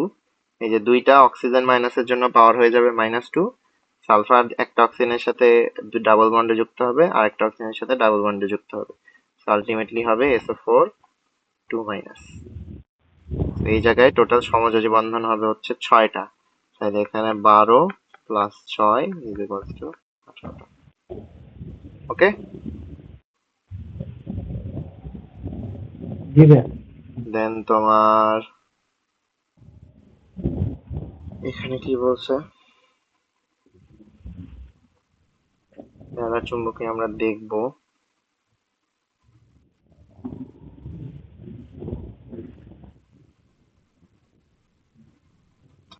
এই যে দুইটা অক্সিজেন মাইনাসের জন্য পাওয়ার হয়ে যাবে -2। সালফার একটা অক্সিজেনের সাথে ডাবল বন্ডে যুক্ত হবে, আর একটা অক্সিজেনের সাথে ডাবল বন্ডে যুক্ত হবে। আলটিমেটলি হবে SO4 2-। এই জায়গায় টোটাল সমযোজী বন্ধন হবে হচ্ছে 6টা, তাহলে এখানে 12 + 6 = 18। ওকে। জি ভাইয়া। দেন তোমার এখানে কি বলছে? প্যারাচুম্বকে আমরা দেখব।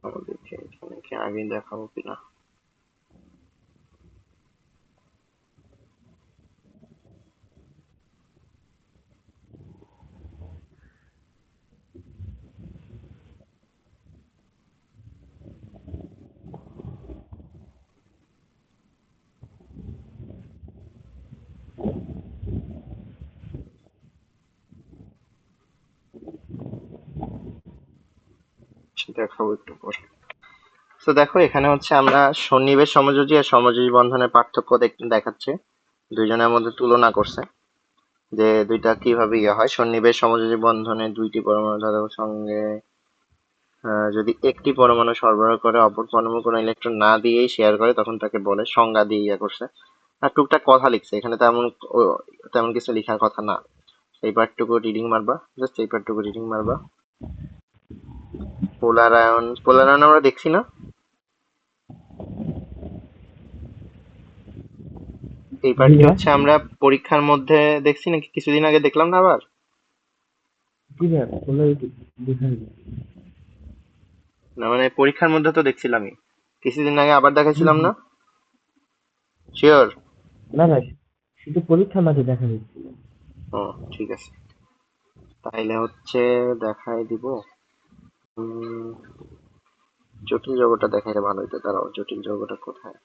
আমাদেরকে এখানে কি আগে দেখাবো কিনা। দেখাবো একটু পরে। তো দেখো এখানে হচ্ছে আমরা সন্নিবেশ সমযোজী আর সমযোজী বন্ধনের পার্থক্য দেখাচ্ছে, দুইজনের মধ্যে তুলনা করছে যে দুইটা কিভাবে হয়। সন্নিবেশ সমযোজী বন্ধনে দুইটি পরমাণু ধাতুর সঙ্গে যদি একটি পরমাণু সরবরাহ করে অপর পরমাণু কোনো ইলেকট্রন না দিয়েই শেয়ার করে তখন তাকে বলে, সংজ্ঞা দিয়ে করছে। আর টুকটাক কথা লিখছে এখানে, তেমন কিছু লেখার কথা না। এই পার্টটুকু রিডিং মারবা, জাস্ট এই পার্টটুকু রিডিং মারবা। পোলার আয়ন আমরা দেখছি না, এই জি পার্টটি ভাইয়া, হচ্ছে আমরা পরীক্ষার মধ্যে দেখছি নাকি কিছুদিন আগে দেখলাম না আবার। জি ভাইয়া, পোলারিটি দেখেন। না মানে পরীক্ষার মধ্যে তো দেখছিলামই, কিছুদিন আগে আবার জি দেখাইছিলাম জি, না, শিওর? না না, শুধু পরীক্ষার মাঝে দেখা যাচ্ছিল। ও ঠিক আছে, তাইলে হচ্ছে দেখাই দিব। উম, জটিল যৌগটা দেখাইলে ভালো হইতো, দাঁড়াও জটিল যৌগটা কোথায়।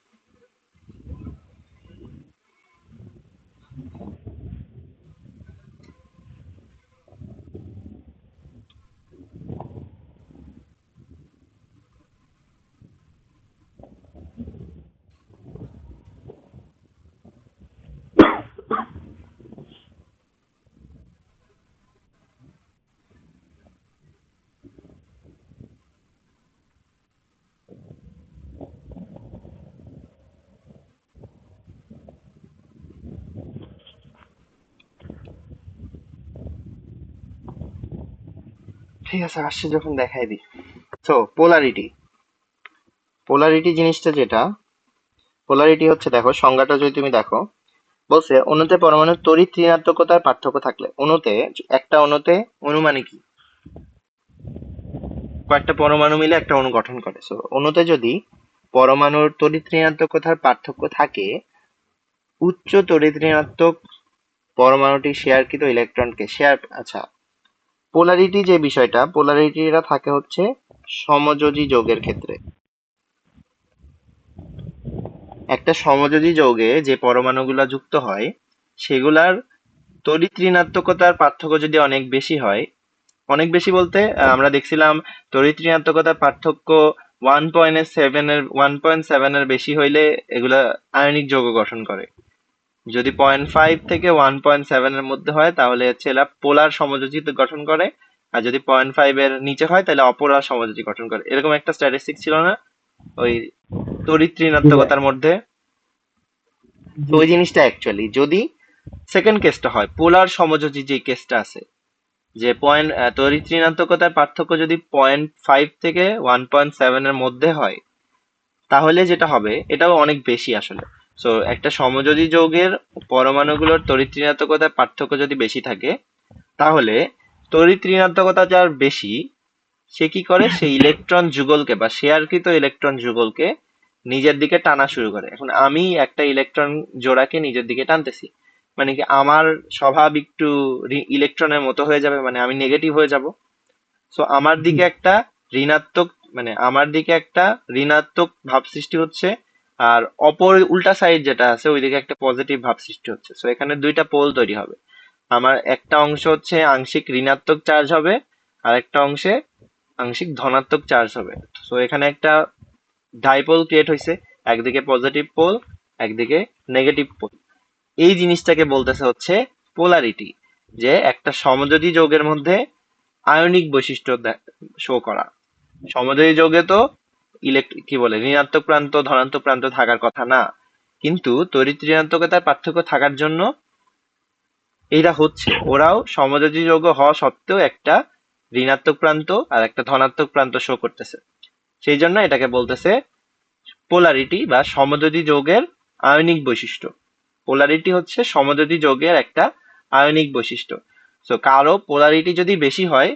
ঠিক আছে আসছে যখন দেখাই দিই। তো পোলারিটি জিনিসটা যেটা, পোলারিটি হচ্ছে দেখো সংজ্ঞাটা যদি তুমি দেখো, বলছে অণুতে পরমাণুর তড়িৎ ঋণাত্মকতার পার্থক্য থাকলে একটা অণুতে অণু মানে কি, কয়েকটা পরমাণু মিলে একটা অণু গঠন করে। সো অণুতে যদি পরমাণুর তড়িৎ ঋণাত্মকতার পার্থক্য থাকে, উচ্চ তড়িৎ ঋণাত্মক পরমাণুটি শেয়ারকৃত ইলেকট্রনকে শেয়ার, আচ্ছা, পোলারিটি যে বিষয়টা, পোলারিটিটা থাকে হচ্ছে সমযোজী যৌগের ক্ষেত্রে। একটা সমযোজী যৌগে যে পরমাণুগুলা যুক্ত হয় সেগুলার তড়িৎ ঋণাত্মকতার পার্থক্য যদি অনেক বেশি হয়, অনেক বেশি বলতে আমরা দেখছিলাম তড়িৎ ঋণাত্মকতার পার্থক্য 1.7 এর বেশি হইলে এগুলা আয়নিক যৌগ গঠন করে। যদি 0.5 থেকে 1.7 এর মধ্যে হয় তাহলে হচ্ছে এরা পোলার সমযোজী গঠন করে, আর যদি 0.5 এর নিচে হয় তাহলে অপোলার সমযোজী গঠন করে। এরকম একটা স্ট্যাটিস্টিক ছিল না ওই তড়িৎ জি ভাইয়া, ঋণাত্মকতার মধ্যে। তো জি ওই জিনিসটা অ্যাকচুয়ালি যদি সেকেন্ড কেসটা হয়, পোলার সমযোজী যে কেসটা আছে, যে তড়িৎ ঋণাত্মকতার পার্থক্য যদি 0.5 থেকে 1.7 এর মধ্যে হয় তাহলে যেটা হবে এটাও অনেক বেশি আসলে। সো একটা সমযোজী যৌগের পরমাণুগুলোর তড়িৎ ঋণাত্মকতার পার্থক্য যদি বেশি থাকে তাহলে তড়িৎ ঋণাত্মকতা যার বেশি সে কি করে, সে ইলেকট্রন যুগলকে বা শেয়ারকৃত ইলেকট্রন যুগলকে নিজের দিকে টানা শুরু করে। এখন আমি একটা ইলেকট্রন জোড়াকে নিজের দিকে টানতেছি, মানে কি আমার স্বভাব একটু ইলেকট্রনের মতো হয়ে যাবে, মানে আমি নেগেটিভ হয়ে যাব। সো আমার জি, দিকে একটা ঋণাত্মক, মানে আমার দিকে একটা ঋণাত্মক ভাব সৃষ্টি হচ্ছে, আর অপর উল্টা সাইড যেটা আছে ওইদিকে একটা পজিটিভ ভাব সৃষ্টি হচ্ছে। সো এখানে দুইটা পোল তৈরি হবে। আমার একটা অংশ হচ্ছে আংশিক ঋণাত্মক চার্জ হবে, আর একটা অংশে আংশিক ধনাত্মক চার্জ হবে। সো এখানে একটা ডাইপোল ক্রিয়েট হয়েছে, একদিকে পজিটিভ পোল, একদিকে নেগেটিভ পোল। এই জিনিসটাকে বলতেছে হচ্ছে পোলারিটি, যে একটা সমযোজী যৌগের মধ্যে আয়নিক বৈশিষ্ট্য শো করা। সমযোজী যৌগে তো কি বলে ঋণাত্মক প্রান্ত ধনাত্মক প্রান্ত থাকার কথা না, কিন্তু তড়িৎ ঋণাত্মকতার পার্থক্য থাকার জন্য এইটা হচ্ছে, ওরাও সমযোজী যৌগ হওয়া সত্ত্বেও একটা ঋণাত্মক প্রান্ত আর একটা ধনাত্মক প্রান্ত শো করতেছে। সেই জন্য এটাকে বলতেছে পোলারিটি বা সমযোজী যৌগের আয়নিক বৈশিষ্ট্য। পোলারিটি হচ্ছে সমযোজী যৌগের একটা আয়নিক বৈশিষ্ট্য। সো কারো পোলারিটি যদি বেশি হয়,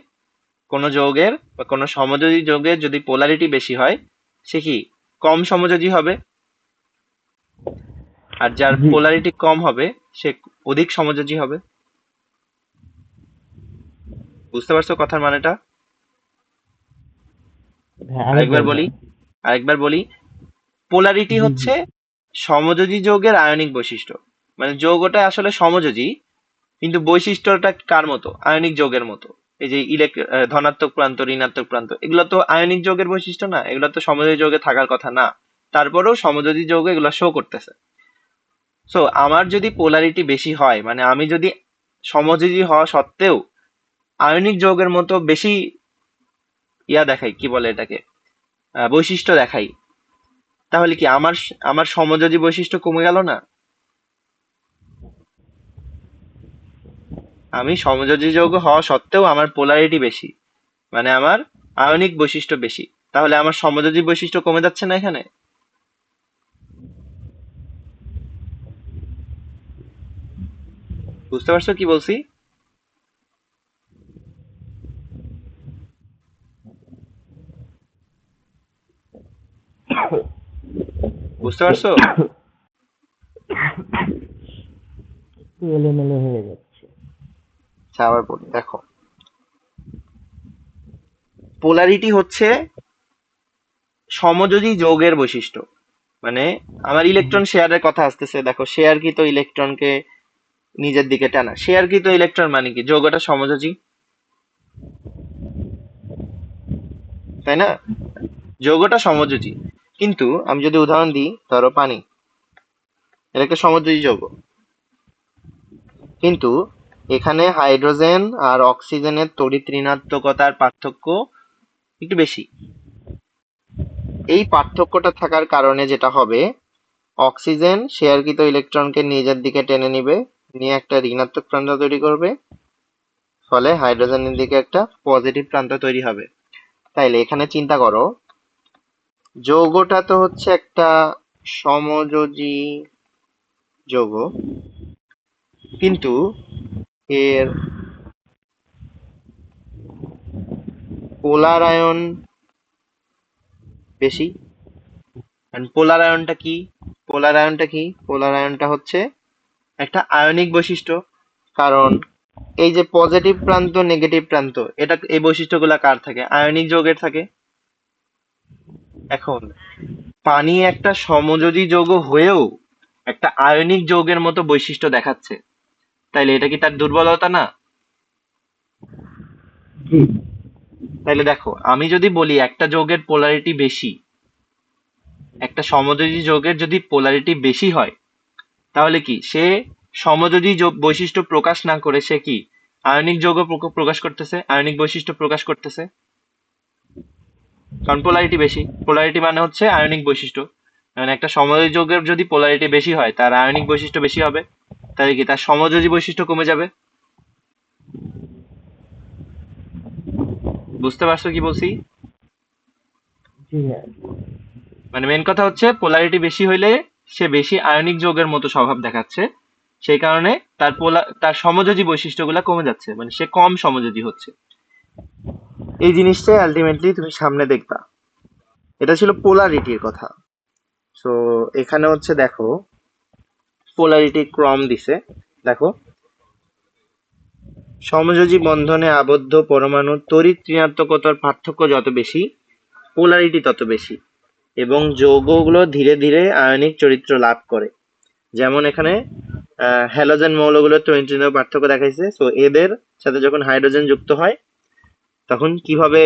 কোনো যৌগের বা কোনো সমযোজী যৌগের যদি পোলারিটি বেশি হয়, সে কি কম সমযোজী হবে, আর যার জি। পোলারিটি কম হবে সে অধিক সমযোজী হবে। বুঝতে পারছো কথার মানেটা? হ্যাঁ, আরেকবার আরেকবার বলি, বল। পোলারিটি জি, জি। হচ্ছে সমযোজী যৌগের আয়নিক বৈশিষ্ট্য। মানে যৌগটা আসলে সমযোজী, কিন্তু বৈশিষ্ট্যটা কার মতো? আয়নিক যৌগের মতো। এই যে ধনাত্মক প্রান্ত, ঋণাত্মক প্রান্ত, এগুলো তো আয়নিক যৌগের বৈশিষ্ট্য না, এগুলো তো সমযোজী যৌগে থাকার কথা না। তারপরেও সমযোজী যৌগে এগুলো শো করতেছে। সো আমার যদি পোলারিটি বেশি হয়, মানে আমি যদি সমযোজী হওয়া সত্ত্বেও আয়নিক যৌগের মতো বেশি দেখাই, কি বলে এটাকে, বৈশিষ্ট্য দেখাই, তাহলে কি আমার আমার সমযোজী বৈশিষ্ট্য কমে গেল না? আমি সমযোজী যৌগ হওয়া সত্ত্বেও আমার পোলারিটি বেশি, মানে আমার আয়নিক বৈশিষ্ট্য বেশি, তাহলে আমার সমযোজী বৈশিষ্ট্য কমে যাচ্ছে না এখানে? বুঝতে পারছো কি বলছি? বুঝতে পারছো? একটু এলোমেলো হয়ে যাচ্ছে। আচ্ছা, আবার বলি, দেখো, পোলারিটি হচ্ছে সমযোজী যৌগের বৈশিষ্ট্য। মানে আমার ইলেকট্রন শেয়ারের কথা আসতেছে, দেখো শেয়ারকৃত ইলেকট্রনকে নিজের দিকে টানা, শেয়ারকৃত ইলেকট্রন মানে কি? যৌগটা সমযোজী, তাই না? যৌগটা সমযোজী, কিন্তু আমি যদি উদাহরণ দিই, ধরো পানি, এটা একটা সমযোজী যৌগ, কিন্তু এখানে হাইড্রোজেন আর অক্সিজেনের তড়িৎ ঋণাত্মকতার পার্থক্য একটু বেশি। এই পার্থক্যটা থাকার কারণে যেটা হবে, অক্সিজেন শেয়ারকৃত ইলেকট্রনকে নিজের দিকে টেনে নিবে, নিয়ে একটা ঋণাত্মক প্রান্ত তৈরি করবে, ফলে হাইড্রোজেনের দিকে একটা পজিটিভ প্রান্ত তৈরি হবে। তাইলে এখানে চিন্তা করো, যৌগটা তো হচ্ছে একটা সমযোজী যৌগ, কিন্তু এর পোলার আয়ন বেশি। পোলার আয়নটা কি? পোলার আয়নটা হচ্ছে একটা আয়নিক বৈশিষ্ট্য। কারণ এই যে পজিটিভ প্রান্ত, নেগেটিভ প্রান্ত, এটা এই বৈশিষ্ট্যগুলা কার থাকে? আয়নিক যৌগের থাকে। এখন পানি একটা সমযোজী যৌগ হয়েও একটা আয়নিক যৌগের মতো বৈশিষ্ট্য দেখাচ্ছে, তাইলে এটা কি তার দুর্বলতা না? জি। তাইলে দেখো, আমি যদি বলি একটা যৌগের পোলারিটি বেশি, একটা সমযোজী যৌগের যদি পোলারিটি বেশি হয়, তাহলে কি সে সমযোজী বৈশিষ্ট্য প্রকাশ না করে সে কি আয়নিক যৌগ প্রকাশ করতেছে, আয়নিক বৈশিষ্ট্য প্রকাশ করতেছে? কারণ পোলারিটি বেশি, পোলারিটি মানে হচ্ছে আয়নিক বৈশিষ্ট্য। মানে একটা সমযোজী যৌগের যদি পোলারিটি বেশি হয়, তার আয়নিক বৈশিষ্ট্য বেশি হবে, তাহলে কি তার সমযোজী বৈশিষ্ট্য কমে যাবে। বুঝতে পারছো কি বলছি? জি হ্যাঁ। মানে মেন কথা হচ্ছে পোলারিটি বেশি হইলে সে বেশি আয়নিক যৌগের মতো স্বভাব দেখাচ্ছে, সেই কারণে তার সমযোজী বৈশিষ্ট্যগুলা কমে যাচ্ছে, মানে সে কম সমযোজী হচ্ছে। এই জিনিসটাই আলটিমেটলি তুমি সামনে দেখবা। এটা ছিল পোলারিটির কথা। সো এখানে হচ্ছে দেখো, পোলারিটি ক্রম দিছে, দেখো, সমযোজী বন্ধনে আবদ্ধ পরমাণুর তড়িৎ ঋণাত্মকতার পার্থক্য যত বেশি, পোলারিটি তত বেশি, এবং যৌগগুলো ধীরে ধীরে আয়নিক চরিত্র লাভ করে। যেমন এখানে হ্যালোজেন মৌলগুলোর তড়িৎ পার্থক্য দেখাইছে। সো এদের সাথে যখন হাইড্রোজেন যুক্ত হয়, তখন কিভাবে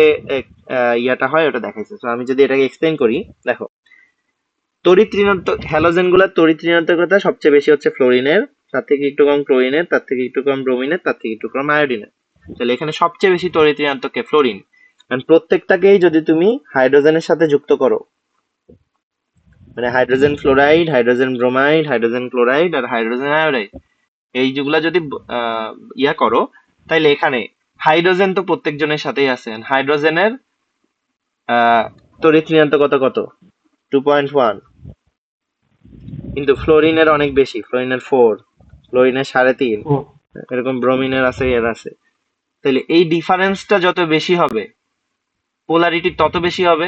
ইয়াটা হয় ওটা দেখাইছে। তো আমি যদি এটাকে এক্সপ্লেন করি, দেখো, তড়িৎ ঋণাত্মক হ্যালোজেন গুলার তড়িৎ ঋণাত্মকতা সবচেয়ে বেশি হচ্ছে ফ্লোরিনের, তার থেকে একটু কম ক্লোরিনের, তার থেকে একটু কম ব্রোমিনের, তার থেকে একটু কম আয়োডিনের। তাহলে এখানে সবচেয়ে বেশি তড়িৎ ঋণাত্মক কে? ফ্লোরিন। কারণ প্রত্যেকটাকেই যদি তুমি হাইড্রোজেনের সাথে যুক্ত করো, মানে hydrogen fluoride, hydrogen bromide, hydrogen chloride আর হাইড্রোজেন আয়োডাইড, এই যেগুলা যদি আহ, করো, তাইলে এখানে হাইড্রোজেন তো প্রত্যেকজনের সাথেই আছে। হাইড্রোজেনের তড়িৎ ঋণাত্মকতা কত? 2.1। কিন্তু ফ্লোরিনের অনেক বেশি, ফ্লোরিনের 4, ফ্লোরিনের 3.5, ও এরকম ব্রোমিনের আছে, এর আছে। তাহলে এই ডিফারেন্সটা যত বেশি হবে পোলারিটি তত বেশি হবে।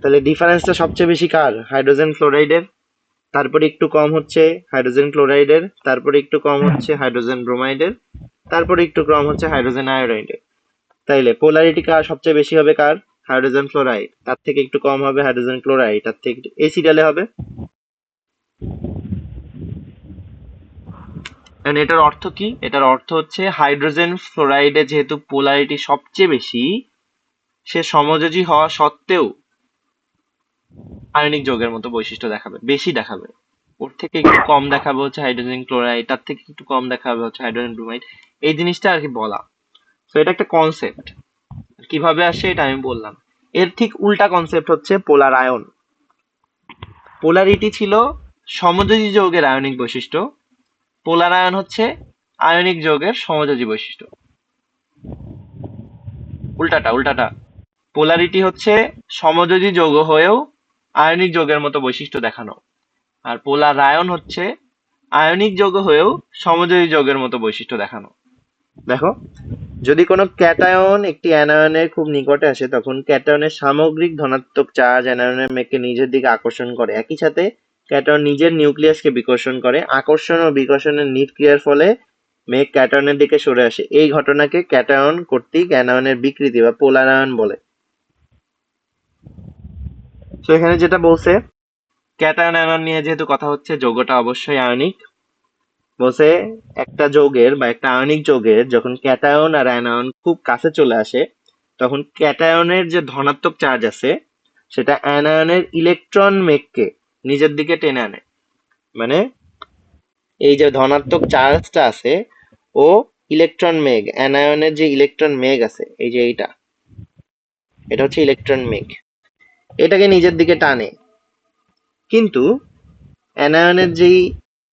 তাহলে ডিফারেন্সটা সবচেয়ে বেশি কার? হাইড্রোজেন ফ্লোরাইডের। তারপরে একটু কম হচ্ছে হাইড্রোজেন ক্লোরাইডের, তারপরে একটু কম হচ্ছে হাইড্রোজেন ব্রোমাইডের, তারপরে একটু কম হচ্ছে হাইড্রোজেন আয়োডাইডের। তাইলে পোলারিটি কার সবচেয়ে বেশি হবে? কার? Hydrogen fluoride. তার থেকে একটু কম হবে হাইড্রোজেন ক্লোরাইড, তার থেকে এসিডালে হবে। And এটার অর্থ কি? এটার অর্থ হচ্ছে হাইড্রোজেন ফ্লোরাইডে যেহেতু পোলারিটি সবচেয়ে বেশি, সে সমযোজী হওয়া সত্ত্বেও আয়নিক যৌগের মতো বৈশিষ্ট্য দেখাবে, বেশি দেখাবে। ওর থেকে একটু কম দেখাবে হচ্ছে হাইড্রোজেন ক্লোরাইড, তার থেকে একটু কম দেখাবে হচ্ছে হাইড্রোজেন ব্রোমাইড। এই জিনিসটা আর কি বলা। তো এটা একটা কনসেপ্ট। কিভাবে আসে এটা আমি বললাম। এর ঠিক উল্টা কনসেপ্ট হচ্ছে পোলার আয়ন। পোলারিটি ছিল সমযোজী যৌগের আয়নিক বৈশিষ্ট্য, পোলার আয়ন হচ্ছে আয়নিক যৌগের সমযোজী বৈশিষ্ট্য। উল্টাটা উল্টাটা। পোলারিটি হচ্ছে সমযোজী যৌগ হয়েও আয়নিক যৌগের মতো বৈশিষ্ট্য দেখানো, আর পোলার আয়ন হচ্ছে আয়নিক যৌগ হয়েও সমযোজী যৌগের মতো বৈশিষ্ট্য দেখানো। দেখো, যদি কোনো ক্যাটায়ন একটি অ্যানায়নের খুব নিকটে আসে তখন ক্যাটায়নের সামগ্রিক ধনাত্মক চার্জ অ্যানায়নের মেঘকে নিজের দিকে আকর্ষণ করে। একই সাথে ক্যাটায়ন নিজের নিউক্লিয়াসকে বিকর্ষণ করে। আকর্ষণ ও বিকর্ষণের নিট ক্রিয়ার ফলে মেঘ ক্যাটায়নের দিকে সরে আসে। এই ঘটনাকে ক্যাটায়ন কর্তৃক অ্যানায়নের বিকৃতি বা পোলারায়ন বলে। তো এখানে যেটা বলছে, ক্যাটায়ন অ্যানায়ন নিয়ে যেহেতু কথা হচ্ছে, যৌগটা অবশ্যই আয়নিক। বলছে একটা যৌগের বা একটা আয়নিক যৌগের যখন ক্যাটায়ন আর অ্যানায়ন খুব কাছে চলে আসে তখন ক্যাটায়নের যে ধনাত্মক চার্জ আছে সেটা অ্যানায়নের ইলেকট্রন মেঘকে নিজের দিকে টেনে আনে। মানে এই যে ধনাত্মক চার্জটা আছে ও ইলেকট্রন মেঘ, অ্যানায়নের যে ইলেকট্রন মেঘ আছে, এই যে এটা হচ্ছে ইলেকট্রন মেঘ, এটাকে নিজের দিকে টানে। কিন্তু অ্যানায়নের যেই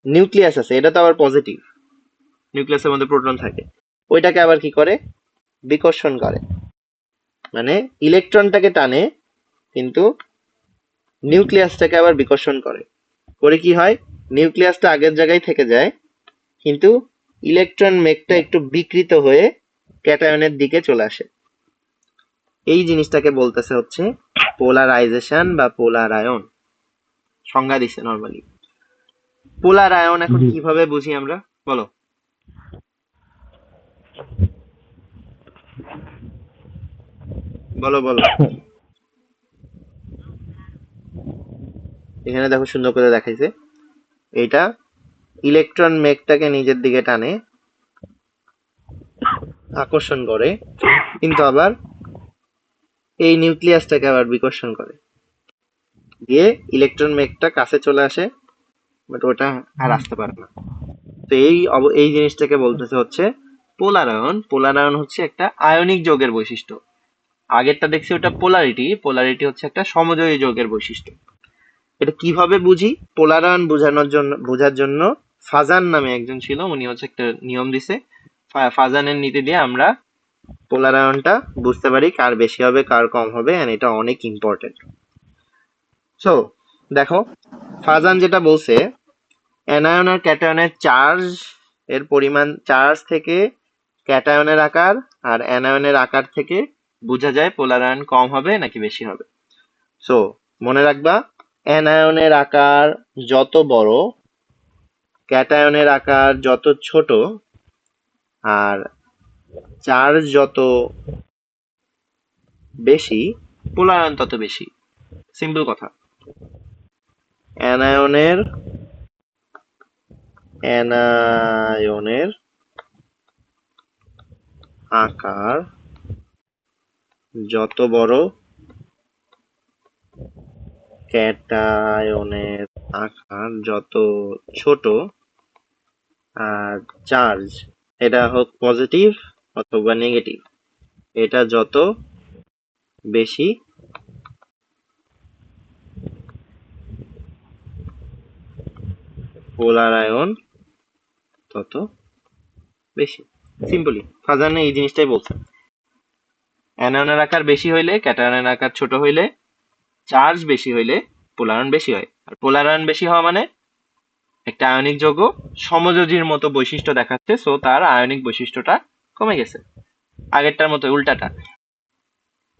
নিউক্লিয়াস আছে এটা তো আবার পজিটিভ, নিউক্লিয়াসের মধ্যে প্রোটন থাকে, ওইটাকে আবার কি করে? বিকর্ষণ করে। মানে ইলেকট্রনটাকে টানে কিন্তু নিউক্লিয়াসটাকে আবার বিকর্ষণ করে। করে কি হয়? নিউক্লিয়াসটা আগের জায়গায় থেকে যায় কিন্তু ইলেকট্রন মেঘটা একটু বিকৃত হয়ে ক্যাটায়নের দিকে চলে আসে। এই জিনিসটাকে বলতেছে হচ্ছে পোলারাইজেশন বা পোলার আয়ন। সংজ্ঞা দিছে নরমালি। পোলার আয়ন এখন জি। কিভাবে বুঝি আমরা? বলো বলো বলো। এখানে দেখো সুন্দর করে দেখাইছে, এটা ইলেকট্রন মেঘটাকে নিজের দিকে টানে, আকর্ষণ করে, কিন্তু আবার এই নিউক্লিয়াসটাকে আবার বিকর্ষণ করে, দিয়ে ইলেকট্রন মেঘটা কাছে চলে আসে, বাট ওটা আর আসতে পারে না। তো এই জিনিসটাকে বলতেছে হচ্ছে পোলারায়ন। পোলারায়ন হচ্ছে একটা আয়নিক যৌগের বৈশিষ্ট্য। আগেরটা দেখছি ওটা পোলারিটি, পোলারিটি হচ্ছে একটা সমযোজী যৌগের বৈশিষ্ট্য। এটা কিভাবে বুঝি? পোলারায়ন বোঝার জন্য ফাজান নামে একজন ছিল, উনি হচ্ছে একটা নিয়ম দিছে। ফাজানের নীতি দিয়ে আমরা পোলারায়নটা বুঝতে পারি কার বেশি হবে কার কম হবে, এন্ড এটা অনেক ইম্পর্টেন্ট। সো দেখো, ফাজান যেটা বলছে, অ্যানায়ন আর ক্যাটায়নের চার্জ এর পরিমাণ, চার্জ থেকে ক্যাটায়নের আকার আর অ্যানায়নের আকার থেকে বোঝা যায় পোলারায়ন কম হবে নাকি বেশি হবে। সো মনে রাখবা, অ্যানায়নের আকার যত বড়, ক্যাটায়নের আকার যত ছোট, আর চার্জ যত বেশি, পোলারায়ন তত বেশি। সিম্পল কথা। অ্যানায়নের অ্যানায়নের আকার যত বড়, ক্যাটায়নের আকার যত ছোট, আর চার্জ, এটা হোক পজিটিভ অথবা নেগেটিভ, এটা যত বেশি, পোলার আয়ন তত বেশি। সিম্পলি ফাজানে এই জিনিসটাই বলছে। অ্যানায়নের আকার বেশি হইলে ক্যাটায়নের আকার ছোট হইলে, চার্জ বেশি হইলে পোলারায়ন বেশি হয়, আর পোলার আয়ন বেশি হওয়া মানে একটা আয়নিক যৌগ সমযোজীর মতো বৈশিষ্ট্য দেখাচ্ছে, সো তার আয়নিক বৈশিষ্ট্যটা কমে গেছে, আগেরটার মতো উল্টাটা।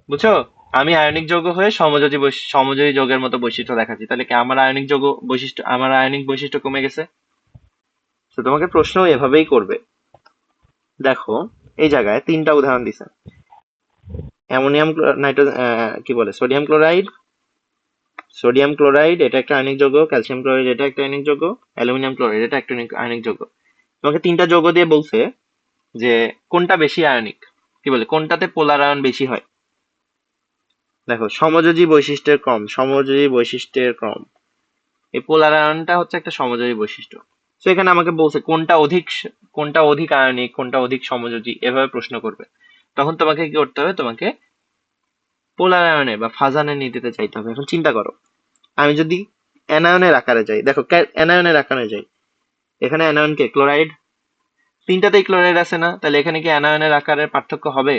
বুঝছো? আমি আয়নিক যৌগ হয়ে সমযোজী যৌগের মতো বৈশিষ্ট্য দেখাচ্ছি, তাহলে কি আমার আয়নিক বৈশিষ্ট্য কমে গেছে? তো তোমাকে প্রশ্ন এভাবেই করবে। দেখো, এই জায়গায় 3টা উদাহরণ দিছে। নাইট্রোজেন, কি বলে, সোডিয়াম ক্লোরাইড এটা একটা আয়নিক যৌগ, ক্যালসিয়াম ক্লোরাইড এটা একটা আয়নিক যৌগ, অ্যালুমিনিয়াম ক্লোরাইড এটা একটা আয়নিক যৌগ। তোমাকে 3টা যৌগ দিয়ে বলছে যে কোনটা বেশি আয়নিক, কি বলে, কোনটাতে পোলার আয়ন বেশি হয়। দেখো, সমযোজী বৈশিষ্ট্যের ক্রম, এই পোলার আয়নটা হচ্ছে একটা সমযোজী বৈশিষ্ট্য। তো এখানে আমাকে বলছে কোনটা অধিক আয়নিক, কোনটা অধিক সমযোজী, এভাবে প্রশ্ন করবে। তখন তোমাকে কি করতে হবে, তোমাকে পোলার আয়নে বা ফাজানের নীতিতে চাইতে হবে। এখন চিন্তা করো, আমি যদি অ্যানায়নের আকারে যাই, দেখো অ্যানায়নের আকারে যাই, এখানে অ্যানায়ন কে ক্লোরাইড, 3টাতেই ক্লোরাইড আছে না, তাহলে এখানে কি অ্যানায়নের আকারের পার্থক্য হবে?